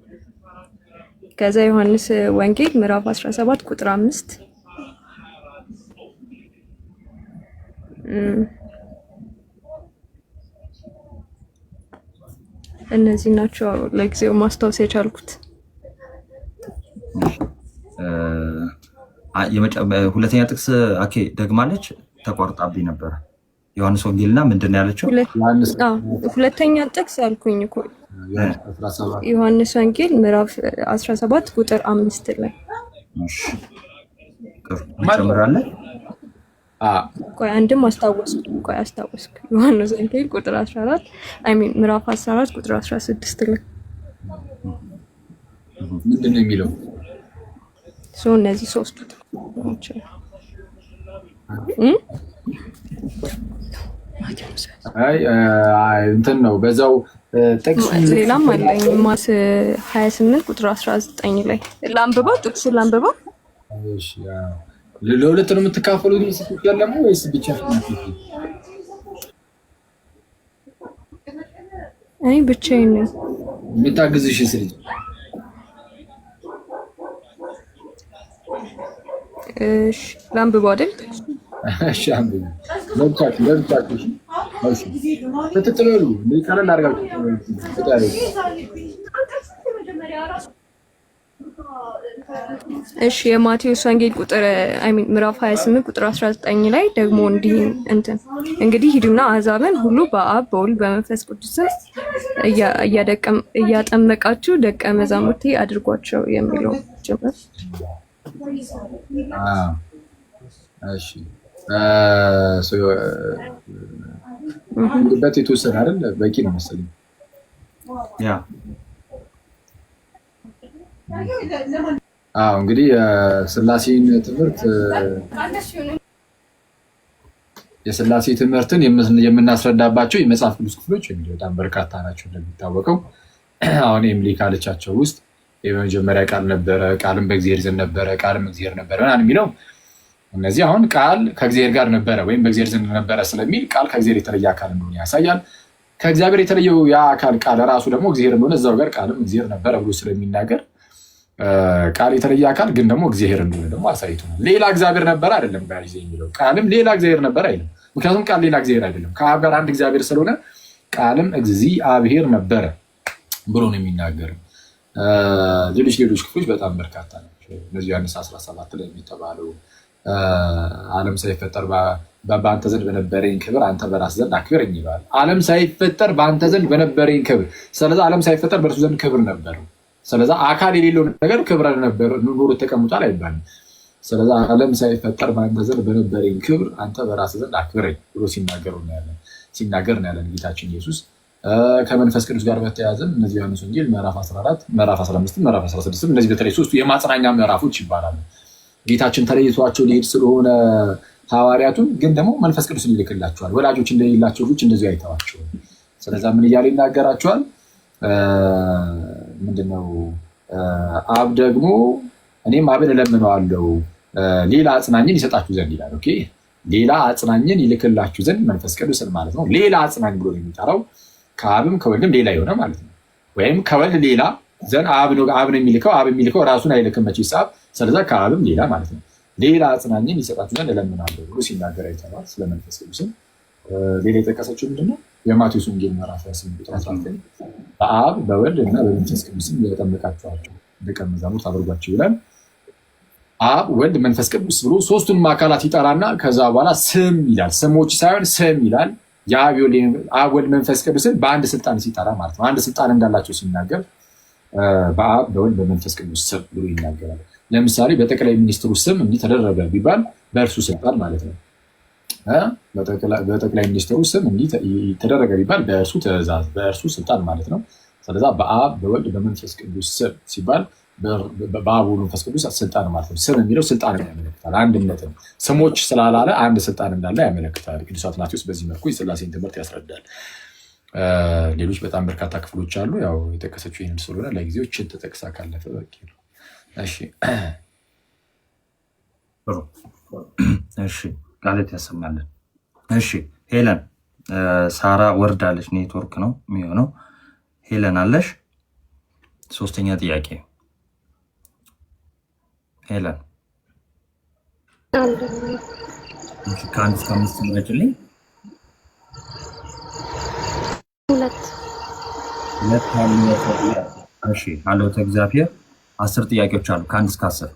ከዛ ዮሐንስ ወንጌል ምዕራፍ 17 ቁጥር 5 እነዚህ ናቸው ለጊዜው ማስታወስ የቻልኩት። ሁለተኛ ጥቅስ ኦኬ ደግማለች፣ ተቋርጣብኝ ነበር። ዮሐንስ ወንጌልና ምንድነው ያለችው? ሁለተኛ ጥቅስ አልኩኝ እኮ ዮሐንስ ወንጌል ምዕራፍ 17 ቁጥር 5 ላይ እሺ እንጨምራለን። ቆይ አንድም አስታወስኩ ዮሐንስ ወንጌል ቁጥር 14 ምዕራፍ 14 ቁጥር 16 ላይ ምንድነው የሚለው? እነዚህ ሶስቱ ናቸው። እንትን ነው በዛው ጥቅስ ሌላም አለኝ ማስ 28 ቁጥር 19 ላይ ላንብበው፣ ጥቅሱን ላንብበው። እሺ ለሁለት ነው የምትካፈሉት ምስክር ያለው ወይስ ብቻ? እኔ ብቻዬን ነኝ። የምታግዝሽ ስልጅ እሺ ላንብበው አይደል? እሺ አንብቡ። ለብቻችሁ እሺ ተተተሉ ለቀረን አድርጋችሁ እሺ የማቴዎስ ወንጌል ቁጥር ምዕራፍ 28 ቁጥር 19 ላይ ደግሞ እንግዲህ ሂዱና አሕዛብን ሁሉ በአብ በወልድ በመንፈስ ቅዱስ እያጠመቃችሁ ደቀ መዛሙርቴ አድርጓቸው የሚለው ጭምር። እሺ በት የተወሰነ አይደል? በቂ ነው መሰለኝ። ያ እንግዲህ የሥላሴን ትምህርት የሥላሴ ትምህርትን የምናስረዳባቸው የመጽሐፍ ቅዱስ ክፍሎች በጣም በርካታ ናቸው እንደሚታወቀው። አሁን ኤምሊ ካለቻቸው ውስጥ የመጀመሪያ ቃል ነበረ፣ ቃልም በእግዚአብሔር ዘንድ ነበረ፣ ቃልም እግዚአብሔር ነበረ የሚለው እነዚህ አሁን ቃል ከእግዚአብሔር ጋር ነበረ ወይም በእግዚአብሔር ዘንድ ነበረ ስለሚል ቃል ከእግዚአብሔር የተለየ አካል እንደሆነ ያሳያል። ከእግዚአብሔር የተለየው ያ አካል ቃል ራሱ ደግሞ እግዚአብሔር እንደሆነ እዛው ጋር ቃልም እግዚአብሔር ነበረ ብሎ ስለሚናገር ቃል የተለየ አካል ግን ደግሞ እግዚአብሔር እንደሆነ ደግሞ አሳይቶናል። ሌላ እግዚአብሔር ነበረ አይደለም ጋር የሚለው ቃልም ሌላ እግዚአብሔር ነበረ አይደለም። ምክንያቱም ቃል ሌላ እግዚአብሔር አይደለም፣ ከአብ ጋር አንድ እግዚአብሔር ስለሆነ ቃልም እግዚአብሔር ነበረ ብሎ ነው የሚናገረው። ሌሎች ክፍሎች በጣም በርካታ ናቸው። እነዚህ ዮሐንስ 17 ላይ የሚተባለው ዓለም ሳይፈጠር በአንተ ዘንድ በነበረኝ ክብር አንተ በራስህ ዘንድ አክብረኝ ይላል። ዓለም ሳይፈጠር በአንተ ዘንድ በነበረኝ ክብር፣ ስለዚህ ዓለም ሳይፈጠር በእርሱ ዘንድ ክብር ነበረው። ስለዚህ አካል የሌለው ነገር ክብር ነበር ኑሮ ተቀምጧል አይባልም። ስለዚህ ዓለም ሳይፈጠር በአንተ ዘንድ በነበረኝ ክብር አንተ በራስህ ዘንድ አክብረኝ ብሎ ሲናገር ነው ያለን ጌታችን ኢየሱስ። ከመንፈስ ቅዱስ ጋር በተያያዘ እነዚህ ዮሐንስ ወንጌል ምዕራፍ 14 ምዕራፍ 15 ምዕራፍ 16 እነዚህ በተለይ ሶስቱ የማጽናኛ ምዕራፎች ይባላሉ። ጌታችን ተለይቷቸው ሊሄድ ስለሆነ ሐዋርያቱን ግን ደግሞ መንፈስ ቅዱስን ይልክላቸዋል። ወላጆች እንደሌላቸው ልጆች እንደዚሁ አይተዋቸውም። ስለዛ ምን እያለ ይናገራቸዋል? ምንድነው አብ ደግሞ እኔም አብን እለምነዋለሁ ሌላ አጽናኝን ይሰጣችሁ ዘንድ ይላል። ኦኬ ሌላ አጽናኝን ይልክላችሁ ዘንድ መንፈስ ቅዱስን ማለት ነው። ሌላ አጽናኝ ብሎ የሚጠራው ከአብም ከወልድም ሌላ የሆነ ማለት ነው። ወይም ከወልድ ሌላ ዘንድ አብ ነው የሚልከው ራሱን አይልክም መቼስ አብ። ስለዛ ከአብም ሌላ ማለት ነው። ሌላ አጽናኝን ይሰጣችሁ ዘንድ እለምናለሁ ብሎ ሲናገር አይተናል። ስለ መንፈስ ቅዱስም ሌላ የጠቀሰችው ምንድነው? የማቴዎስ ወንጌል ምዕራፍ 28 ቁጥር 19 በአብ በወልድ እና በመንፈስ ቅዱስም እያጠመቃችኋቸው ደቀ መዛሙርት አድርጓቸው ይላል። አብ ወልድ መንፈስ ቅዱስ ብሎ ሶስቱንም አካላት ይጠራና ከዛ በኋላ ስም ይላል። ስሞች ሳይሆን ስም ይላል። የአብ ወልድ መንፈስ ቅዱስን በአንድ ስልጣን ሲጠራ ማለት ነው። አንድ ስልጣን እንዳላቸው ሲናገር በአብ በወልድ በመንፈስ ቅዱስ ስም ብሎ ይናገራል። ለምሳሌ በጠቅላይ ሚኒስትሩ ስም እንዲህ ተደረገ ቢባል በእርሱ ስልጣን ማለት ነው። በጠቅላይ ሚኒስትሩ ስም እንዲህ ተደረገ ቢባል በእርሱ ትእዛዝ፣ በእርሱ ስልጣን ማለት ነው። ስለዛ በአብ በወልድ በመንፈስ ቅዱስ ስም ሲባል በአብ ወልድ መንፈስ ቅዱስ ስልጣን ማለት ነው። ስም የሚለው ስልጣን ያመለክታል፣ አንድነትን። ስሞች ስላላለ አንድ ስልጣን እንዳለ ያመለክታል። ቅዱስ አትናቴዎስ በዚህ መልኩ የሥላሴን ትምህርት ያስረዳል። ሌሎች በጣም በርካታ ክፍሎች አሉ። ያው የጠቀሰችው ይህንን ስለሆነ ለጊዜው ችን ተጠቅሳ ካለፈ በቂ ነው። እሺ ቃለት ያሰማልን። እሺ ሄለን ሳራ ወርዳለች። ኔትወርክ ነው የሚሆነው። ሄለን አለሽ? ሶስተኛ ጥያቄ ሄለን ከአንድ እስከ 5 ምረጭልኝ። እሺ ሀልዎተ እግዚአብሔር 10 ጥያቄዎች አሉ ከ1 እስከ 10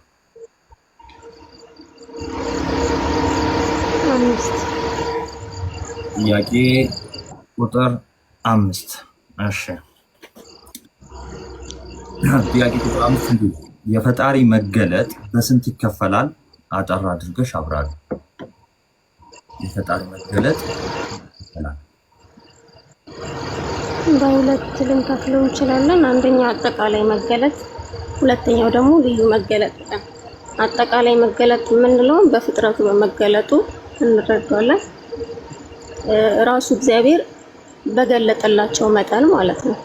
ጥያቄ ቁጥር 5 እሺ ጥያቄ ቁጥር 5 እንዲህ የፈጣሪ መገለጥ በስንት ይከፈላል? አጠር አድርገሽ አብራሪ። የፈጣሪ መገለጥ ይከፈላል በሁለት ልንከፍለው እንችላለን። አንደኛው አጠቃላይ መገለጥ፣ ሁለተኛው ደግሞ ልዩ መገለጥ ነው። አጠቃላይ መገለጥ የምንለው በፍጥረቱ በመገለጡ እንረዳዋለን። ራሱ እግዚአብሔር በገለጠላቸው መጠን ማለት ነው።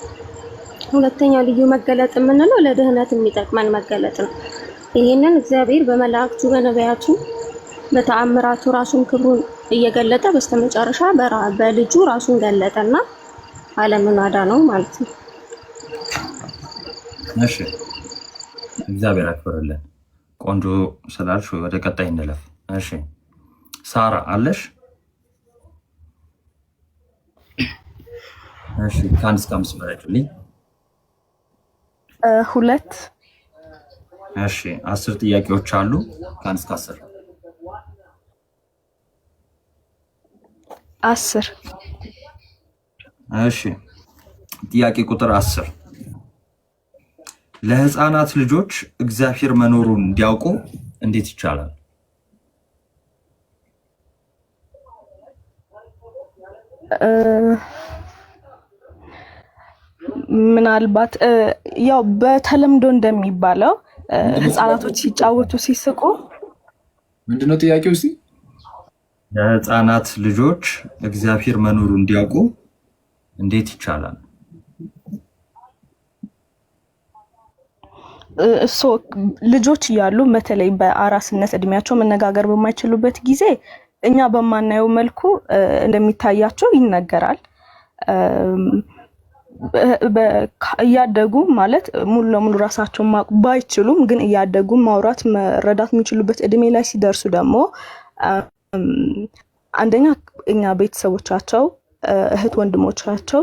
ሁለተኛው ልዩ መገለጥ የምንለው ለድህነት የሚጠቅመን መገለጥ ነው። ይህንን እግዚአብሔር በመላእክቱ በነቢያቱ በተአምራቱ ራሱን ክብሩን እየገለጠ በስተመጨረሻ በልጁ ራሱን ገለጠና ዓለምን አዳነው ማለት ነው። እሺ እግዚአብሔር አክብርልን። ቆንጆ ስላልሽ ወደ ቀጣይ እንለፍ። እሺ ሳራ አለሽ? እሺ ከ1 እስከ 5 መረጭልኝ። 2 እሺ 10 ጥያቄዎች አሉ ከ1 እስከ 10 10 እሺ ጥያቄ ቁጥር 10 ለህፃናት ልጆች እግዚአብሔር መኖሩን እንዲያውቁ እንዴት ይቻላል? ምናልባት ያው በተለምዶ እንደሚባለው ህፃናቶች ሲጫወቱ ሲስቁ ምንድነው ጥያቄው? እስቲ ለህፃናት ልጆች እግዚአብሔር መኖሩን እንዲያውቁ እንዴት ይቻላል? ልጆች እያሉ በተለይ በአራስነት እድሜያቸው መነጋገር በማይችሉበት ጊዜ እኛ በማናየው መልኩ እንደሚታያቸው ይነገራል። እያደጉ ማለት ሙሉ ለሙሉ ራሳቸውን ባይችሉም ግን እያደጉ ማውራት መረዳት የሚችሉበት እድሜ ላይ ሲደርሱ ደግሞ አንደኛ እኛ ቤተሰቦቻቸው እህት ወንድሞቻቸው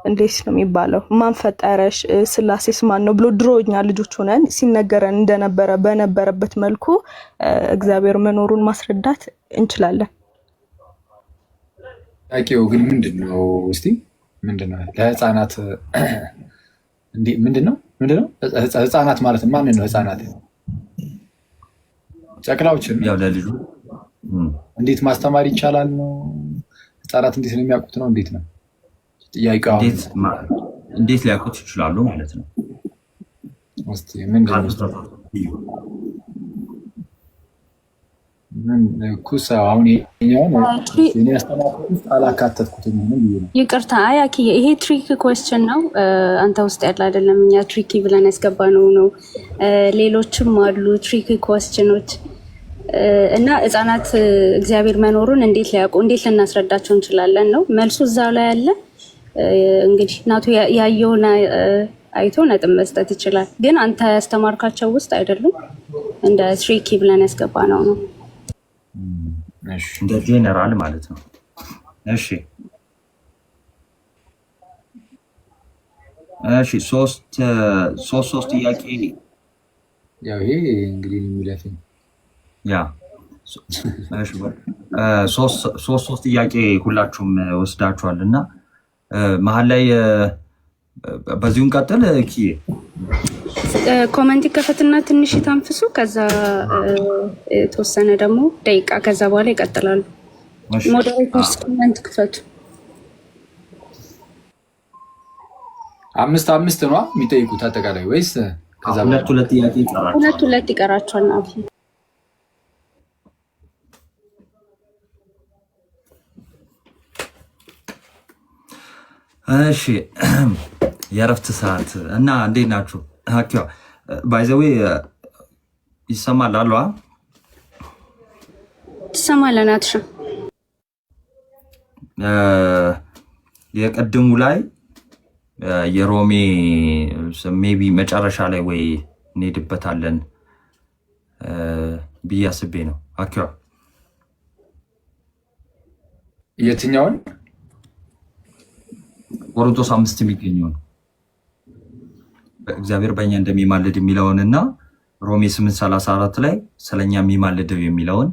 እንዴት ነው የሚባለው ማን ፈጠረሽ ስላሴስ ማን ነው ብሎ ድሮኛ ልጆች ሆነን ሲነገረን እንደነበረ በነበረበት መልኩ እግዚአብሔር መኖሩን ማስረዳት እንችላለን። ጥያቄው ግን ምንድነው? እስቲ ምንድነው ለህፃናት ምንድነው ህፃናት ማለት ማን ነው? ህፃናት ጨቅላዎችን ያው ለልጁ እንዴት ማስተማር ይቻላል ነው? ህፃናት እንዴት ነው የሚያውቁት ነው? እንዴት ነው ጥያቄው? እንዴት ሊያውቁት ይችላሉ ማለት ነው? እስቲ ምንድነው ኩሳ አሁን እኔ አስተማርኩት አላካተትኩትም። ምን ይሄ ነው? ይቅርታ አያኪ ይሄ ትሪክ ኩዌስችን ነው። አንተ ውስጥ ያለ አይደለም። እኛ ትሪኪ ብለን ያስገባነው ነው። ሌሎችም አሉ ትሪክ ኩዌስችኖች እና ህፃናት እግዚአብሔር መኖሩን እንዴት ሊያውቁ እንዴት ልናስረዳቸው እንችላለን ነው መልሱ። እዛው ላይ ያለ እንግዲህ እናቱ ያየውን አይቶ ነጥብ መስጠት ይችላል። ግን አንተ ያስተማርካቸው ውስጥ አይደሉም። እንደ ትሪኪ ብለን ያስገባነው ነው። እንደ ጄነራል ማለት ነው። እሺ እሺ ሶስት ጥያቄ ያው ይሄ እንግዲህ የሚለፈኝ ያ እሺ ሶስት ጥያቄ ሁላችሁም ወስዳችኋል እና መሀል ላይ በዚሁን ቀጥል ኪ ኮመንት ይከፈትና ትንሽ ታንፍሱ። ከዛ የተወሰነ ደግሞ ደቂቃ ከዛ በኋላ ይቀጥላሉ። ሞዴሬተርስ ኮመንት ክፈቱ። 5 ነው የሚጠይቁት አጠቃላይ ወይስ ከዛ ሁለት ጥያቄ ይቀራቸዋል? ሁለት ይቀራቸዋል። አፍ እሺ የእረፍት ሰዓት እና እንዴት ናችሁ? ሀኪዋ ባይዘዌ ይሰማል አሏ ትሰማለህ? አትሻ የቀድሙ ላይ የሮሜ ሜቢ መጨረሻ ላይ ወይ እንሄድበታለን ብዬ አስቤ ነው። ሀኪዋ የትኛውን ቆሮንቶስ 5 የሚገኘው ነው እግዚአብሔር በእኛ እንደሚማልድ የሚለውንና ሮሜ 8:34 ላይ ስለኛ የሚማልደው የሚለውን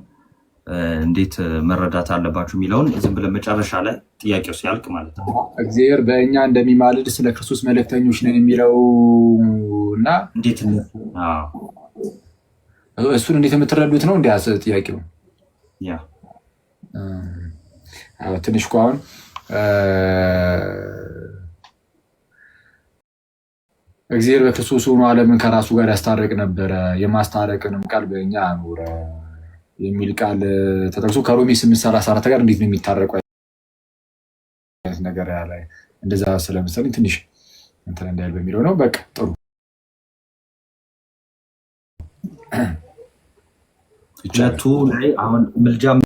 እንዴት መረዳት አለባችሁ የሚለውን ዝም ብለን መጨረሻ ላይ ጥያቄው ሲያልቅ ማለት ነው። እግዚአብሔር በእኛ እንደሚማልድ ስለ ክርስቶስ መልእክተኞች ነን የሚለው እና እንዴት እሱን እንዴት የምትረዱት ነው እንዴ ጥያቄው? ያ ትንሽ እኮ አሁን እግዚአብሔር በክርስቶስ ሆኖ ዓለምን ከራሱ ጋር ያስታረቅ ነበረ፣ የማስታረቅንም ቃል በእኛ አኖረ የሚል ቃል ተጠቅሶ ከሮሜ 8:34 ጋር እንዴት ነው የሚታረቀው ነገር ላይ እንደዛ ስለመሰለኝ ትንሽ እንትን እንዳይል በሚለው ነው። በቃ ጥሩ ሁለቱ ላይ አሁን ምልጃም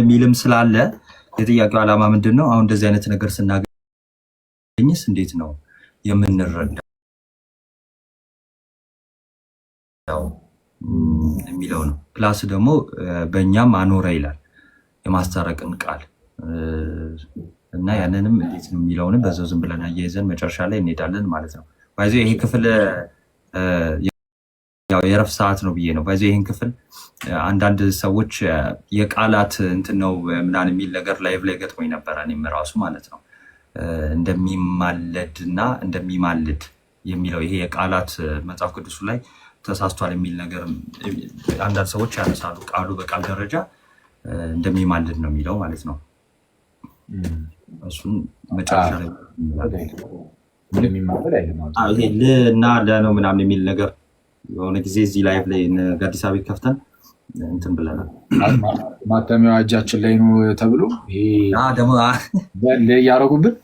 የሚልም ስላለ የጥያቄው ዓላማ ምንድን ነው? አሁን እንደዚህ አይነት ነገር ስናገኝስ እንዴት ነው የምንረዳው የሚለው ነው። ፕላስ ደግሞ በእኛም አኖረ ይላል የማስታረቅን ቃል እና ያንንም እንዴት ነው የሚለውንም በዛው ዝም ብለን አያይዘን መጨረሻ ላይ እንሄዳለን ማለት ነው። ባይዘው ይሄ ክፍል ያው የረፍት ሰዓት ነው ብዬ ነው። ባይዘው ይሄን ክፍል አንዳንድ ሰዎች የቃላት እንትን ነው ምናምን የሚል ነገር ላይቭ ላይ ገጥሞኝ ነበረ እኔም ራሱ ማለት ነው። እንደሚማለድና እንደሚማልድ የሚለው ይሄ የቃላት መጽሐፍ ቅዱሱ ላይ ተሳስቷል የሚል ነገር አንዳንድ ሰዎች ያነሳሉ። ቃሉ በቃል ደረጃ እንደሚማልድ ነው የሚለው ማለት ነው። እሱን መጨረሻ ላይ ይሄ ል እና ለ ነው ምናምን የሚል ነገር የሆነ ጊዜ እዚህ ላይቭ ላይ ጋዲሳ ቤት ከፍተን እንትን ብለናል። ማተሚያው እጃችን ላይ ነው ተብሎ ደግሞ እያደረጉብን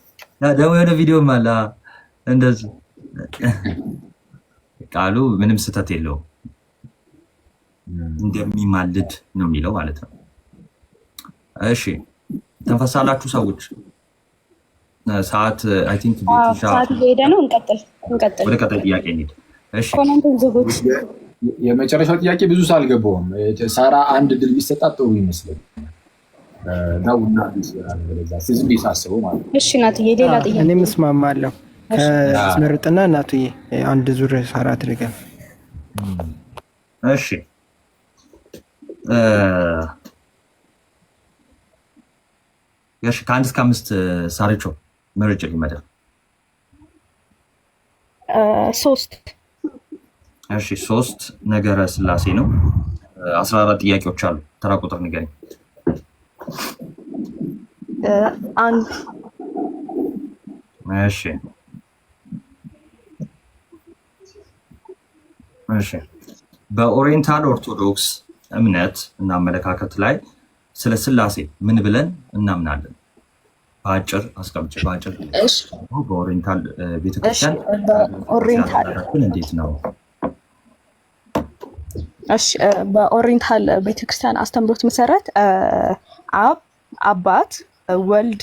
ደግሞ የሆነ ቪዲዮም አለ እንደዚህ ቃሉ ምንም ስህተት የለውም እንደሚማልድ ነው የሚለው ማለት ነው። እሺ ተንፈሳላችሁ ሰዎች ሰዓት አይ ቲንክ ሰዓት ሄደ ነው። እንቀጥል ወደ ቀጣይ ጥያቄ እንሂድ። እሺ የመጨረሻው ጥያቄ ብዙ ሳልገባውም ሳራ አንድ ድል ቢሰጣት ጥሩ ይመስላል ነውና ዝም ብዬ ሳስበው ማለት ነው። እሺ ናትዬ ሌላ ጥያቄ እኔም እስማማለሁ። ከስምርጥና እናትዬ አንድ ዙር ሳራ አድርገን እሺ እሺ ከአንድ እስከ 5 ሳሪቾ መረጃ ይመጣል። 3 እሺ 3 ነገረ ስላሴ ነው። 14 ጥያቄዎች አሉ። ተራ ቁጥር ንገረኝ። 1 እሺ በኦሪየንታል ኦርቶዶክስ እምነት እና አመለካከት ላይ ስለ ስላሴ ምን ብለን እናምናለን? በአጭር አስቀምጬ በአጭር በኦሪየንታል ቤተክርስቲያን እንዴት ነው? እሺ በኦሪየንታል ቤተክርስቲያን አስተምሮት መሰረት አብ አባት፣ ወልድ፣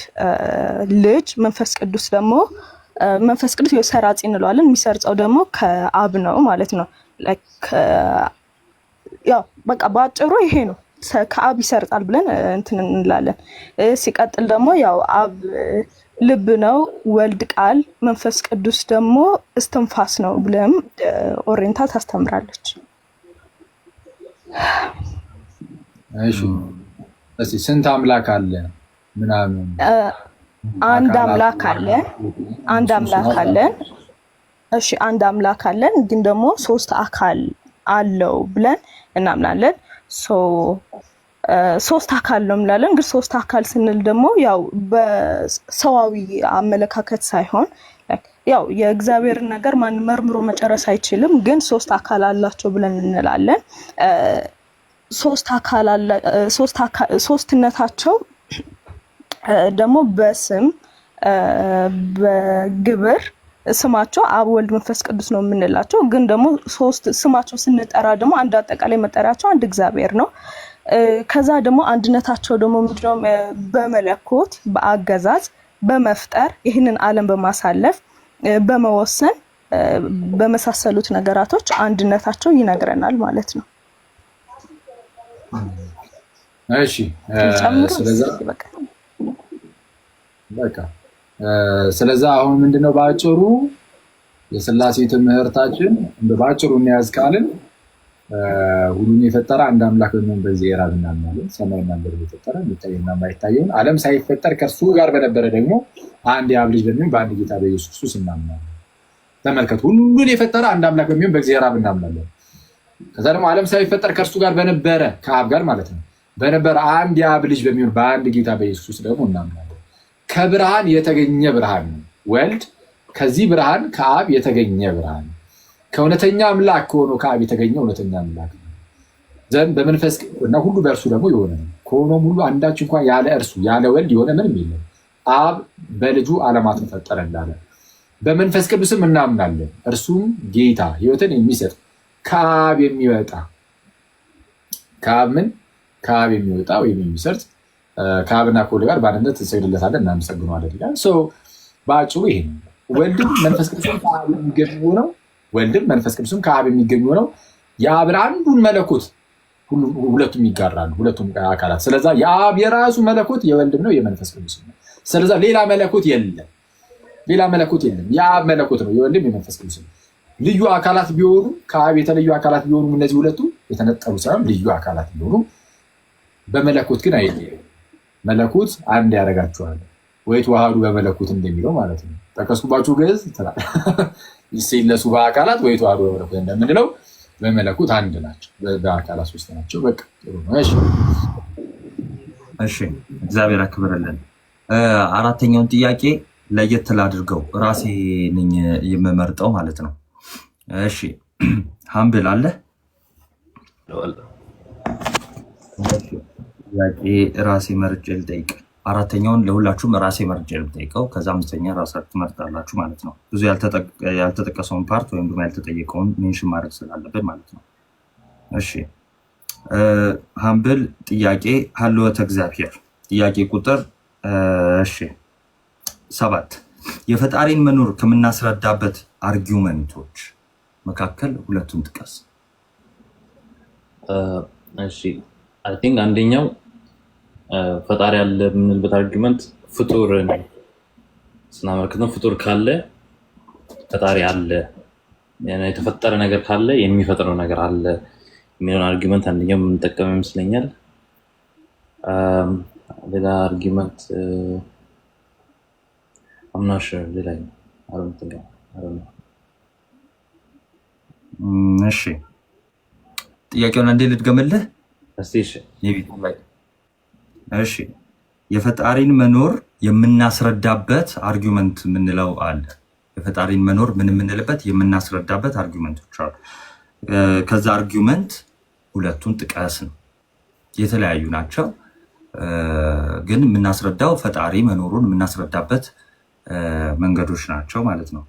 ልጅ፣ መንፈስ ቅዱስ ደግሞ መንፈስ ቅዱስ የሰራጺ እንለዋለን። የሚሰርጸው ደግሞ ከአብ ነው ማለት ነው። ያው በቃ በአጭሩ ይሄ ነው። ከአብ ይሰርጣል ብለን እንትን እንላለን። ሲቀጥል ደግሞ ያው አብ ልብ ነው፣ ወልድ ቃል፣ መንፈስ ቅዱስ ደግሞ እስትንፋስ ነው ብለም ኦሪየንታል ታስተምራለች። እሺ ስንት አምላክ አለ ምናምን? አንድ አምላክ አለን። እሺ አንድ አምላክ አለን፣ ግን ደግሞ 3 አካል አለው ብለን እናምናለን። 3 አካል ነው እንላለን። ግን 3 አካል ስንል ደግሞ ያው በሰዋዊ አመለካከት ሳይሆን ያው የእግዚአብሔርን ነገር ማን መርምሮ መጨረስ አይችልም። ግን 3 አካል አላቸው ብለን እንላለን። 3ነታቸው ደግሞ በስም በግብር ስማቸው አብ ወልድ መንፈስ ቅዱስ ነው የምንላቸው። ግን ደግሞ 3 ስማቸው ስንጠራ ደግሞ አንድ አጠቃላይ መጠሪያቸው አንድ እግዚአብሔር ነው። ከዛ ደግሞ አንድነታቸው ደግሞ ምንድነው? በመለኮት በአገዛዝ በመፍጠር ይህንን ዓለም በማሳለፍ በመወሰን በመሳሰሉት ነገራቶች አንድነታቸው ይነግረናል ማለት ነው። እሺ ስለዛ በቃ ስለዛ አሁን ምንድነው በአጭሩ የሥላሴ ትምህርታችን በአጭሩ እንያዝ ካልን ሁሉን የፈጠረ አንድ አምላክ በሚሆን በእግዚአብሔር አብ እናምናለን። ሰማይና ምድር የፈጠረ የሚታየውና የማይታየውን ዓለም ሳይፈጠር ከእርሱ ጋር በነበረ ደግሞ አንድ የአብ ልጅ በሚሆን በአንድ ጌታ በኢየሱስ ክርስቶስ እናምናለን። ተመልከቱ፣ ሁሉን የፈጠረ አንድ አምላክ በሚሆን በእግዚአብሔር አብ እናምናለን። ከዛ ደግሞ ዓለም ሳይፈጠር ከእርሱ ጋር በነበረ ከአብ ጋር ማለት ነው በነበረ አንድ የአብ ልጅ በሚሆን በአንድ ጌታ በኢየሱስ ክርስቶስ ደግሞ እናምናለን። ከብርሃን የተገኘ ብርሃን ነው ወልድ። ከዚህ ብርሃን ከአብ የተገኘ ብርሃን ነው። ከእውነተኛ አምላክ ከሆነው ከአብ የተገኘ እውነተኛ አምላክ ነው ዘንድ በመንፈስ እና ሁሉ በእርሱ ደግሞ የሆነ ነው። ከሆነም ሁሉ አንዳች እንኳን ያለ እርሱ ያለ ወልድ የሆነ ምንም የለም። አብ በልጁ ዓለማትን ፈጠረ እንዳለ በመንፈስ ቅዱስም እናምናለን። እርሱም ጌታ ሕይወትን የሚሰጥ ከአብ የሚወጣ ከአብ የሚወጣ ወይም የሚሰርጥ ከአብና ከወልድ ጋር በአንድነት እንሰግድለታለን እናመሰግነዋለን ይላል። በአጭሩ ይሄ ነው። ወልድም መንፈስ ቅዱስም ከአብ የሚገኙ ነው። ወልድም መንፈስ ቅዱስም ከአብ የሚገኙ ነው። የአብን አንዱን መለኮት ሁለቱም ይጋራሉ፣ ሁለቱም አካላት። ስለዛ የአብ የራሱ መለኮት የወልድም ነው የመንፈስ ቅዱስ ነው። ስለዛ ሌላ መለኮት የለም፣ የአብ መለኮት ነው፣ የወልድም የመንፈስ ቅዱስ ነው። ልዩ አካላት ቢሆኑ ከአብ የተለዩ አካላት ቢሆኑ እነዚህ ሁለቱ የተነጠሉ ሳይሆን ልዩ አካላት ቢሆኑ በመለኮት ግን አይለያዩ። መለኮት አንድ ያደርጋቸዋል ወይ ተዋህዱ በመለኮት እንደሚለው ማለት ነው። ጠቀስኩባችሁ ግዕዝ ሲለሱ በአካላት ወይ ተዋህዱ በመለኮት እንደምንለው በመለኮት አንድ ናቸው፣ በአካላት ሶስት ናቸው። በቃ ጥሩ ነው። እሺ እግዚአብሔር ያክብርልን። አራተኛውን ጥያቄ ለየት ላድርገው፣ ራሴ ነኝ የምመርጠው ማለት ነው። እሺ ሀምብል አለ ጥያቄ ራሴ መርጬ ልጠይቅ። አራተኛውን ለሁላችሁም ራሴ መርጬ ልጠይቀው፣ ከዛ አምስተኛ ራሳችሁ ትመርጣላችሁ ማለት ነው። ብዙ ያልተጠቀሰውን ፓርት ወይም ደግሞ ያልተጠየቀውን ሜንሽን ማድረግ ስላለብን ማለት ነው። እሺ ሀምብል ጥያቄ ሀልወተ እግዚአብሔር ጥያቄ ቁጥር 7 የፈጣሪን መኖር ከምናስረዳበት አርጊውመንቶች መካከል ሁለቱን ጥቀስ። እሺ አይ ቲንክ አንደኛው ፈጣሪ ያለ የምንልበት አርጊመንት ፍጡር ስናመልክት ነው። ፍጡር ካለ ፈጣሪ አለ፣ የተፈጠረ ነገር ካለ የሚፈጥረው ነገር አለ የሚለውን አርጊመንት አንደኛው የምንጠቀመው ይመስለኛል። ሌላ አርጊመንት አምናሽ ሌላ እሺ ጥያቄውን እንዴት ልድገምልህ? እሺ የፈጣሪን መኖር የምናስረዳበት አርጊመንት የምንለው አለ። የፈጣሪን መኖር ምን የምንልበት የምናስረዳበት አርጊመንቶች አሉ። ከዛ አርጊመንት ሁለቱን ጥቀስ ነው። የተለያዩ ናቸው፣ ግን የምናስረዳው ፈጣሪ መኖሩን የምናስረዳበት መንገዶች ናቸው ማለት ነው።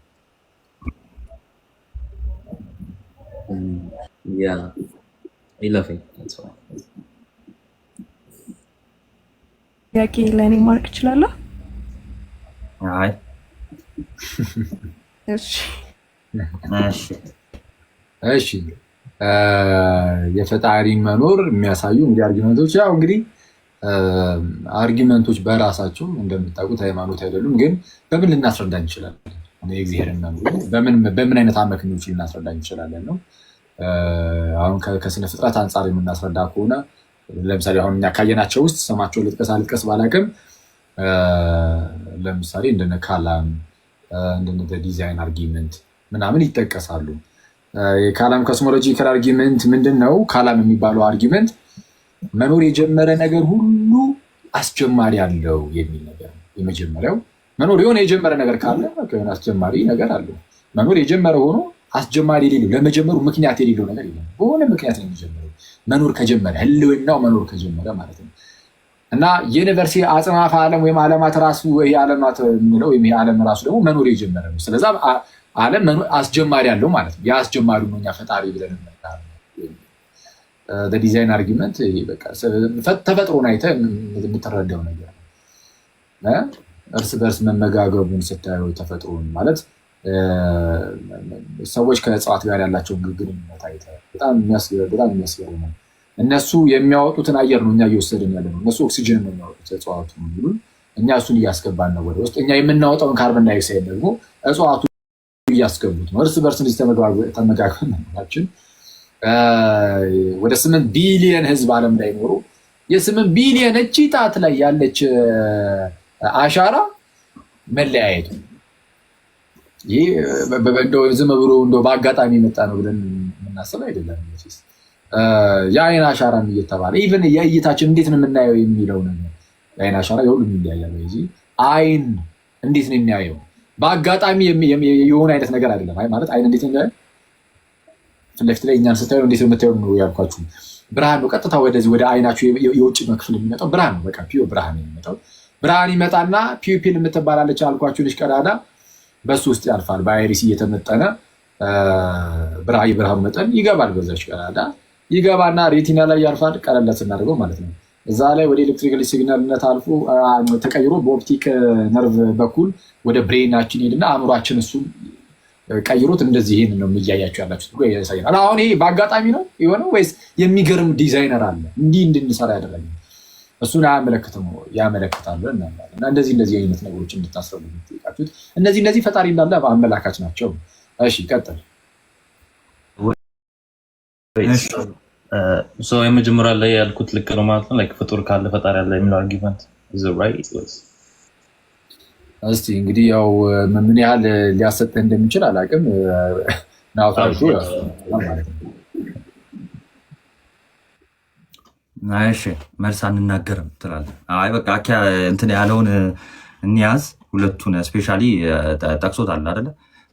ጥያቄ ለእኔ ማርክ እችላለሁ? አይ እሺ የፈጣሪን መኖር የሚያሳዩ እንግዲህ አርጊመንቶች፣ ያው እንግዲህ አርጊመንቶች በራሳቸው እንደምታውቁት ሃይማኖት አይደሉም፣ ግን በምን ልናስረዳ እንችላለን? የእግዚአብሔርን መኖር በምን አይነት አመክንዮች ልናስረዳ እንችላለን ነው። አሁን ከስነ ፍጥረት አንጻር የምናስረዳ ከሆነ ለምሳሌ አሁን እኛ ካየናቸው ውስጥ ስማቸው ልጥቀስ ባላቅም ለምሳሌ እንደነ ካላም እንደነ ዲዛይን አርጊመንት ምናምን ይጠቀሳሉ። የካላም ኮስሞሎጂካል አርጊመንት ምንድን ነው? ካላም የሚባለው አርጊመንት መኖር የጀመረ ነገር ሁሉ አስጀማሪ አለው የሚል ነገር ነው። የመጀመሪያው መኖር የሆነ የጀመረ ነገር ካለ አስጀማሪ ነገር አለው። መኖር የጀመረ ሆኖ አስጀማሪ የሌለው ለመጀመሩ ምክንያት የሌለው ነገር የለም። በሆነ ምክንያት ነው የሚጀምረው። መኖር ከጀመረ ህልውናው መኖር ከጀመረ ማለት ነው። እና ዩኒቨርሲ አጽናፈ ዓለም ወይም ዓለማት ራሱ ወይ ዓለማት የምንለው ወይም ዓለም ራሱ ደግሞ መኖር የጀመረ ነው። ስለዛ ዓለም አስጀማሪ አለው ማለት ነው። የአስጀማሪ ነው እኛ ፈጣሪ ብለን ዲዛይን አርጊመንት ተፈጥሮን አይተህ የምትረዳው ነገር ነው። እርስ በርስ መመጋገቡን ስታየው ተፈጥሮን ማለት ሰዎች ከእጽዋት ጋር ያላቸውን ግንኙነት አይተህ በጣም የሚያስገርም ነው። እነሱ የሚያወጡትን አየር ነው እኛ እየወሰድን ያለ ነው። እነሱ ኦክሲጅን ነው የሚያወጡት እጽዋቱ። እኛ እሱን እያስገባን ነው ወደ ውስጥ። እኛ የምናወጣውን ካርበን ዳይኦክሳይድ ደግሞ እጽዋቱ እያስገቡት ነው። እርስ በርስ እንደዚህ ተመጋግበናችን ወደ 8 ቢሊየን ህዝብ ዓለም ላይ ኖሩ። የ8 ቢሊየን እቺ ጣት ላይ ያለች አሻራ መለያየቱ ይህ ዝም ብሎ በአጋጣሚ የመጣ ነው ብለን የምናስብ አይደለም። የአይን አሻራም እየተባለ ኢቨን የእይታችን እንዴት ነው የምናየው የሚለው ነገር የአይን አሻራ የሁሉም ይለያያል። አይን እንዴት ነው የሚያየው? በአጋጣሚ የሆነ አይነት ነገር አይደለም። ማለት አይን እንዴት ነው ፊት ለፊት ላይ እኛን ስታዩ እንዴት ነው የምታየው ነው ያልኳችሁ። ብርሃን ነው ቀጥታ ወደዚህ ወደ አይናችሁ የውጭ ክፍል የሚመጣው ብርሃን ነው። በቃ ፒዮ ብርሃን የሚመጣው ብርሃን ይመጣና ፒዩፒል የምትባላለች አልኳችሁ ልጅ ቀዳዳ በሱ ውስጥ ያልፋል። በአይሪስ እየተመጠነ የብርሃኑ መጠን ይገባል። በዛች ቀዳዳ ይገባና ሬቲና ላይ ያርፋል። ቀለለት ስናደርገው ማለት ነው። እዛ ላይ ወደ ኤሌክትሪካል ሲግናልነት አልፎ ተቀይሮ በኦፕቲክ ነርቭ በኩል ወደ ብሬናችን ሄድና አእምሯችን እሱን ቀይሮት እንደዚህ ይሄን ነው የሚያያችሁ ያላችሁ ያሳያል። አሁን ይሄ በአጋጣሚ ነው የሆነው ወይስ የሚገርም ዲዛይነር አለ እንዲህ እንድንሰራ ያደረገ? እሱን አያመለክትም ያመለክታሉ እና እንደዚህ አይነት ነገሮች እንድታስረዱ የምትጠይቃችሁት እነዚህ ፈጣሪ እንዳለ አመላካች ናቸው። እሺ ቀጥል። የመጀመሪያ ላይ ያልኩት ልክ ነው ማለት ነው። ላይክ ፍጡር ካለ ፈጣሪ አለ የሚለው አርጊመንት is it right? እስቲ እንግዲህ ያው ምን ያህል ሊያሰጥህ እንደሚችል አላውቅም። ናውታችሁ ማለት ነው። እሺ መልስ አንናገርም ትላለህ። አይ በቃ እንትን ያለውን እንያዝ። ሁለቱን ስፔሻሊ ጠቅሶታል አይደለ?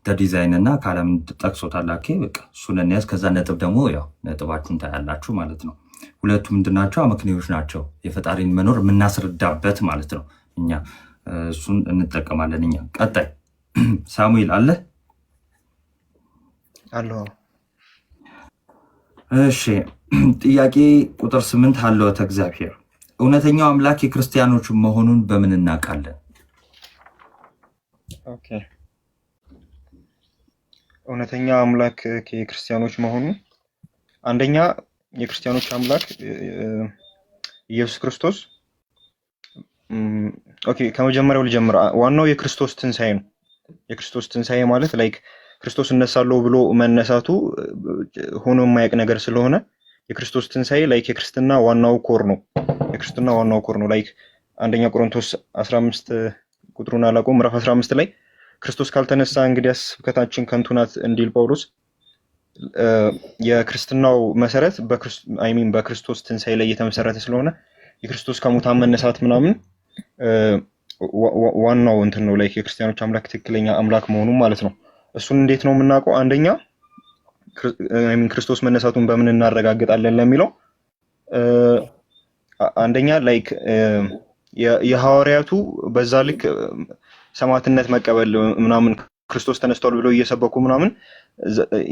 ዲዛይን እና ካለም ጠቅሶታል። በቃ እሱን እንያዝ። ከዛ ነጥብ ደግሞ ያው ነጥባችሁን ታያላችሁ ማለት ነው። ሁለቱ ምንድናቸው? አመክንዮች ናቸው። የፈጣሪን መኖር የምናስረዳበት ማለት ነው። እኛ እሱን እንጠቀማለን። እኛ ቀጣይ ሳሙኤል አለ አለው። እሺ ጥያቄ ቁጥር 8 ሀልወተ እግዚአብሔር እውነተኛው አምላክ የክርስቲያኖች መሆኑን በምን እናውቃለን? ኦኬ እውነተኛ አምላክ የክርስቲያኖች መሆኑን አንደኛ የክርስቲያኖች አምላክ ኢየሱስ ክርስቶስ። ኦኬ ከመጀመሪያው ልጀምር። ዋናው የክርስቶስ ትንሣኤ ነው። የክርስቶስ ትንሣኤ ማለት ላይክ ክርስቶስ እነሳለሁ ብሎ መነሳቱ ሆኖ የማያውቅ ነገር ስለሆነ የክርስቶስ ትንሣኤ ላይክ የክርስትና ዋናው ኮር ነው። የክርስትና ዋናው ኮር ነው። ላይክ አንደኛ ቆሮንቶስ 15 ቁጥሩን አላውቀውም ምዕራፍ 15 ላይ ክርስቶስ ካልተነሳ እንግዲያስ ስብከታችን ከንቱ ናት እንዲል ጳውሎስ የክርስትናው መሰረት በክርስቶስ ትንሣኤ ላይ የተመሰረተ ስለሆነ የክርስቶስ ከሙታን መነሳት ምናምን ዋናው እንትን ነው። ላይክ የክርስቲያኖች አምላክ ትክክለኛ አምላክ መሆኑ ማለት ነው። እሱን እንዴት ነው የምናውቀው? አንደኛ ክርስቶስ መነሳቱን በምን እናረጋግጣለን ለሚለው አንደኛ ላይክ የሐዋርያቱ በዛ ልክ ሰማዕትነት መቀበል ምናምን ክርስቶስ ተነስቷል ብለው እየሰበኩ ምናምን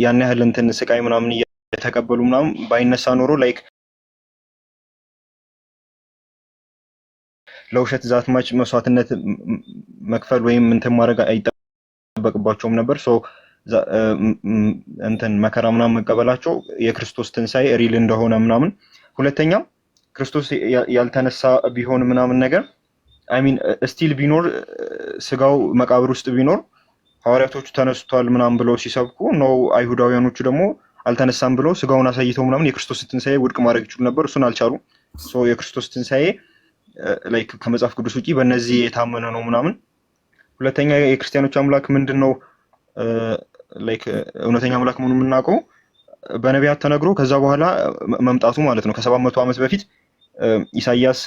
ያን ያህል እንትን ስቃይ ምናምን እየተቀበሉ ምናምን ባይነሳ ኖሮ ላይክ ለውሸት ዛትማች መስዋዕትነት መክፈል ወይም እንትን ማድረግ አይጠበቅባቸውም ነበር። እንትን መከራ ምናምን መቀበላቸው የክርስቶስ ትንሣኤ ሪል እንደሆነ ምናምን። ሁለተኛ ክርስቶስ ያልተነሳ ቢሆን ምናምን ነገር ስቲል ቢኖር ስጋው መቃብር ውስጥ ቢኖር ሐዋርያቶቹ ተነስቷል ምናምን ብለው ሲሰብኩ ነው። አይሁዳውያኖቹ ደግሞ አልተነሳም ብለው ስጋውን አሳይተው ምናምን የክርስቶስ ትንሣኤ ውድቅ ማድረግ ይችሉ ነበር። እሱን አልቻሉም። የክርስቶስ ትንሣኤ ላይክ ከመጽሐፍ ቅዱስ ውጪ በእነዚህ የታመነ ነው ምናምን። ሁለተኛ የክርስቲያኖች አምላክ ምንድን ነው? ላይክ እውነተኛ አምላክ መሆኑን የምናውቀው በነቢያት ተነግሮ ከዛ በኋላ መምጣቱ ማለት ነው። ከ700 ዓመት በፊት ኢሳያስ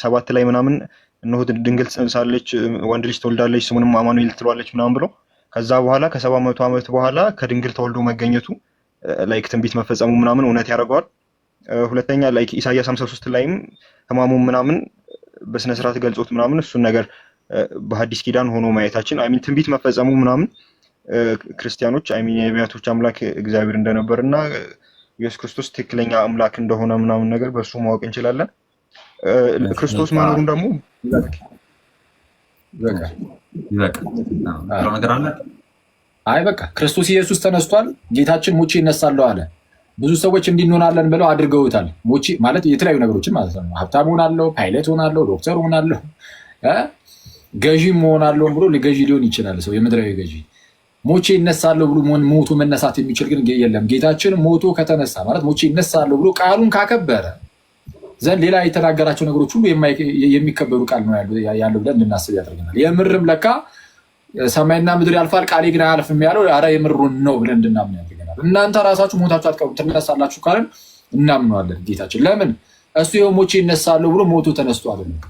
7 ላይ ምናምን እነሆ ድንግል ትጸንሳለች፣ ወንድ ልጅ ትወልዳለች፣ ስሙንም አማኑኤል ትለዋለች ምናምን ብሎ ከዛ በኋላ ከ700 ዓመት በኋላ ከድንግል ተወልዶ መገኘቱ ላይክ ትንቢት መፈጸሙ ምናምን እውነት ያደርገዋል። ሁለተኛ ላይክ ኢሳያስ 53 ላይም ህማሙ ምናምን በስነ ስርዓት ገልጾት ምናምን እሱን ነገር በሐዲስ ኪዳን ሆኖ ማየታችን ትንቢት መፈጸሙ ምናምን ክርስቲያኖች የነቢያቶች አምላክ እግዚአብሔር እንደነበርና ኢየሱስ ክርስቶስ ትክክለኛ አምላክ እንደሆነ ምናምን ነገር በሱ ማወቅ እንችላለን። ክርስቶስ መኖሩን ደግሞ በቃ ክርስቶስ ኢየሱስ ተነስቷል፣ ጌታችን ሙቼ ይነሳለሁ አለ። ብዙ ሰዎች እንዲንሆናለን ብለው አድርገውታል። ሙቼ ማለት የተለያዩ ነገሮችን ማለት ነው። ሀብታም ሆናለሁ፣ ፓይለት ሆናለሁ፣ ዶክተር ሆናለሁ፣ ገዢ መሆናለሁ ብሎ ገዢ ሊሆን ይችላል ሰው የምድራዊ ገዢ። ሞቼ ይነሳለሁ ብሎ ሞቶ መነሳት የሚችል ግን የለም። ጌታችን ሞቶ ከተነሳ ማለት ሞቼ ይነሳለሁ ብሎ ቃሉን ካከበረ ዘንድ ሌላ የተናገራቸው ነገሮች ሁሉ የሚከበሩ ቃል ነው ያለው ብለን እንድናስብ ያደርገናል። የምርም ለካ ሰማይና ምድር ያልፋል ቃሌ ግን አያልፍም ያለው ኧረ የምሩን ነው ብለን እንድናምን ያደርገናል። እናንተ ራሳችሁ ሞታችሁ አትቀሩም ትነሳላችሁ ካለን እናምነዋለን ጌታችን። ለምን እሱ ይኸው ሞቼ ይነሳለሁ ብሎ ሞቶ ተነስቶ አይደለም።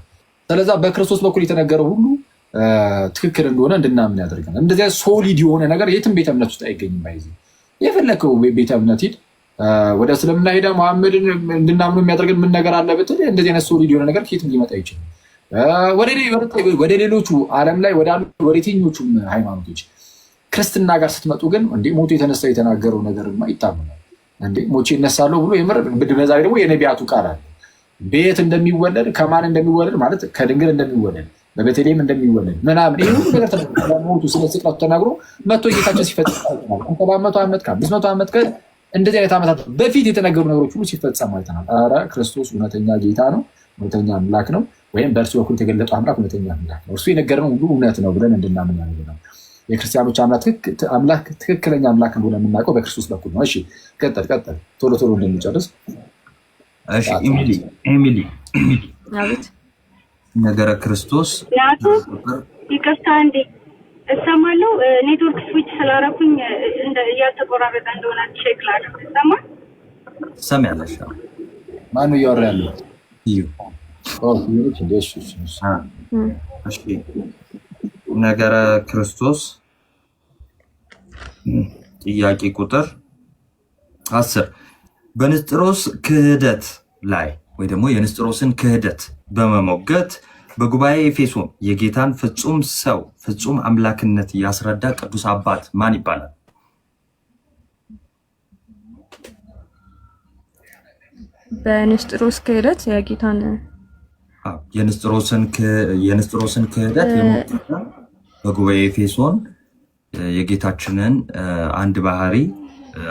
ስለዛ በክርስቶስ በኩል የተነገረው ሁሉ ትክክል እንደሆነ እንድናምን ያደርገናል። እንደዚያ ሶሊድ የሆነ ነገር የትም ቤተ እምነት ውስጥ አይገኝም። ባይዚ የፈለከው ቤተ እምነት ሂድ፣ ወደ እስልምና ሄዳ መሐመድን እንድናምኑ የሚያደርገን ምን ነገር አለ ብትል እንደዚህ አይነት ሶሊድ የሆነ ነገር ከየትም ሊመጣ አይችልም። ወደ ሌሎቹ ዓለም ላይ ወደ የትኞቹም ሃይማኖቶች ክርስትና ጋር ስትመጡ ግን እንዴ ሞቶ የተነሳ የተናገረው ነገርማ ይታመናል። እንዴ ሞቼ ይነሳለሁ ብሎ የምር በዛ ደግሞ የነቢያቱ ቃል አለ። ቤት እንደሚወለድ ከማን እንደሚወለድ ማለት ከድንግል እንደሚወለድ በቤተልሔም እንደሚወለድ ምናምን ይሄ ሁሉ ነገር ሞቱ ስለ ስቅለቱ ተናግሮ መጥቶ ጌታችን ሲፈጽም ከ700 ዓመት ከ500 ዓመት እንደዚህ አይነት ዓመታት በፊት የተነገሩ ነገሮች ሁሉ ሲፈጸሙ አይተናል። ኧረ ክርስቶስ እውነተኛ ጌታ ነው፣ እውነተኛ አምላክ ነው፣ ወይም በእርሱ በኩል የተገለጠው አምላክ እውነተኛ አምላክ ነው። እርሱ የነገረን ሁሉ እውነት ነው ብለን እንድናምን ያደርገናል። የክርስቲያኖች አምላክ ትክክለኛ አምላክ እንደሆነ የምናውቀው በክርስቶስ በኩል ነው። እሺ ቀጥል ቶሎ እንደሚጨርስ። እሺ ኤሚሊ ነገረ ክርስቶስ ይቅርታ እንዴ እሰማለሁ። ኔትወርክ ስዊች ስላደረኩኝ እያልተቆራረጠ እንደሆነ ቼክ ላድርግ። ትሰሚያለሽ? ማነው እያወራ ያለው? ነገረ ክርስቶስ ጥያቄ ቁጥር 10 በንስጥሮስ ክህደት ላይ ወይ ደግሞ የንስጥሮስን ክህደት በመሞገት በጉባኤ ኤፌሶን የጌታን ፍጹም ሰው ፍጹም አምላክነት ያስረዳ ቅዱስ አባት ማን ይባላል? በንስጥሮስ ክህደት የጌታን የንስጥሮስን ክህደት በጉባኤ ኤፌሶን የጌታችንን አንድ ባህሪ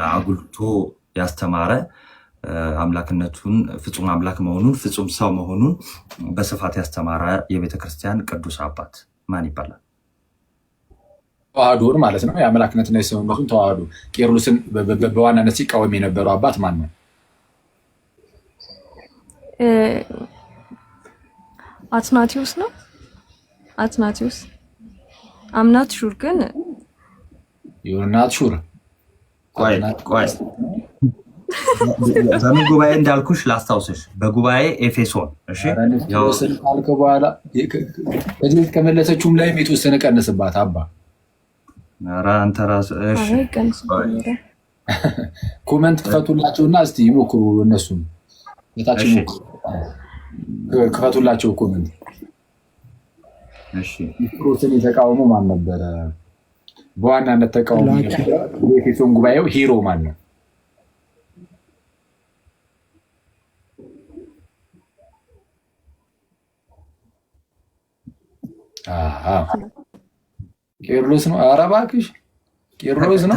አጉልቶ ያስተማረ አምላክነቱን ፍጹም አምላክ መሆኑን ፍጹም ሰው መሆኑን በስፋት ያስተማረ የቤተ ክርስቲያን ቅዱስ አባት ማን ይባላል? ተዋህዶን ማለት ነው። የአምላክነትና የሰውነቱን ተዋህዶ ቄርሎስን በዋናነት ሲቃወም የነበረው አባት ማን ነው? አትናቲዩስ ነው። አትናቲዩስ አምናት ሹር ግን ይሁንናት ሹር ቆይ በምን ጉባኤ እንዳልኩሽ ላስታውስሽ። በጉባኤ ኤፌሶን። እሺ ካልከ በኋላ ከዚህ ከመለሰችውም ላይም የተወሰነ ቀንስባት አባ። ኧረ አንተ ራስህ እሺ ኮመንት ክፈቱላቸውና እስቲ ይሞክሩ። እነሱም የታችን ክፈቱላቸው ኮመንት። እሺ ኒስጥሮስን የተቃወሙ ማን ነበረ? በዋናነት ተቃውሞ የኤፌሶን ጉባኤው ሂሮ ማን ነው? ቄርሎስ ነው። ኧረ እባክሽ ቄርሎስ ነው።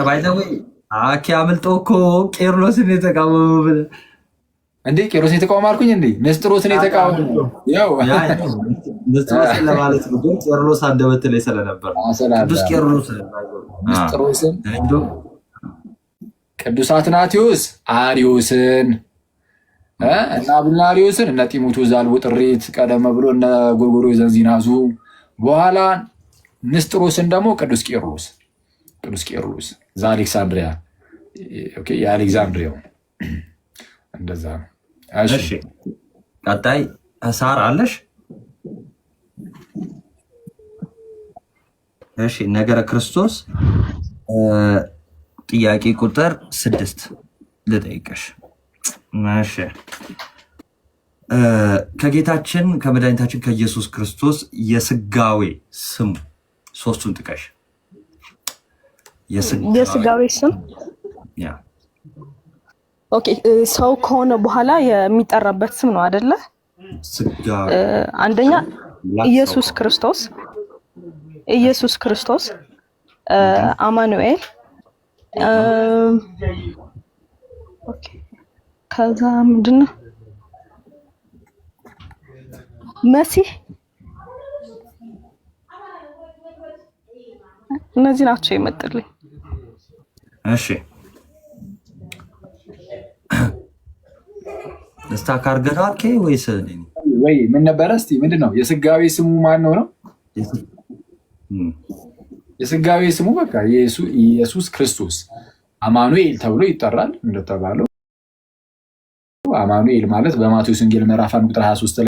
አኪ አምልጦ እኮ ቄርሎስን የተቃወሙ እንዴ? ቄርሎስን የተቃወሙ አልኩኝ እንዴ? ንስጥሮስን የተቃወሙ ያው ንስጥሮስን ለማለት ነው። ግን ቄርሎስ አንደበት ላይ ስለነበር ቅዱስ ቄርሎስ ንስጥሮስን፣ ቅዱስ አትናቴዎስ አሪዮስን እና አቡነ አሪዮስን እነ ጢሞቴዎስ ዛልቦ ጥሪት ቀደም ብሎ እነ ጎርጎርዮስ ዘንዚናዙ በኋላ ንስጥሮስን ደግሞ ቅዱስ ቄርሎስ ዘአሌክሳንድሪያ የአሌክዛንድሪያው እንደዛ ነው። እሺ ቀጣይ ሳር አለሽ? እሺ ነገረ ክርስቶስ ጥያቄ ቁጥር 6 ልጠይቅሽ። እሺ ከጌታችን ከመድኃኒታችን ከኢየሱስ ክርስቶስ የስጋዌ ስሙ ሶስቱን ጥቀሽ። የስጋዌ ስም ኦኬ፣ ሰው ከሆነ በኋላ የሚጠራበት ስም ነው አይደለ? አንደኛ ኢየሱስ ክርስቶስ፣ አማኑኤል፣ ኦኬ፣ ከዛ ምንድነው መሲህ እነዚህ ናቸው የመጡልኝ። እሺ ስታክ አድርገናል ወይስ ወይ ምን ነበረ? እስቲ ምንድነው የስጋዌ ስሙ ማን ነው? የስጋዌ ስሙ በቃ ኢየሱስ ክርስቶስ አማኑኤል ተብሎ ይጠራል። እንደተባለው አማኑኤል ማለት በማቴዎስ ወንጌል ምዕራፍ 1 ቁጥር 23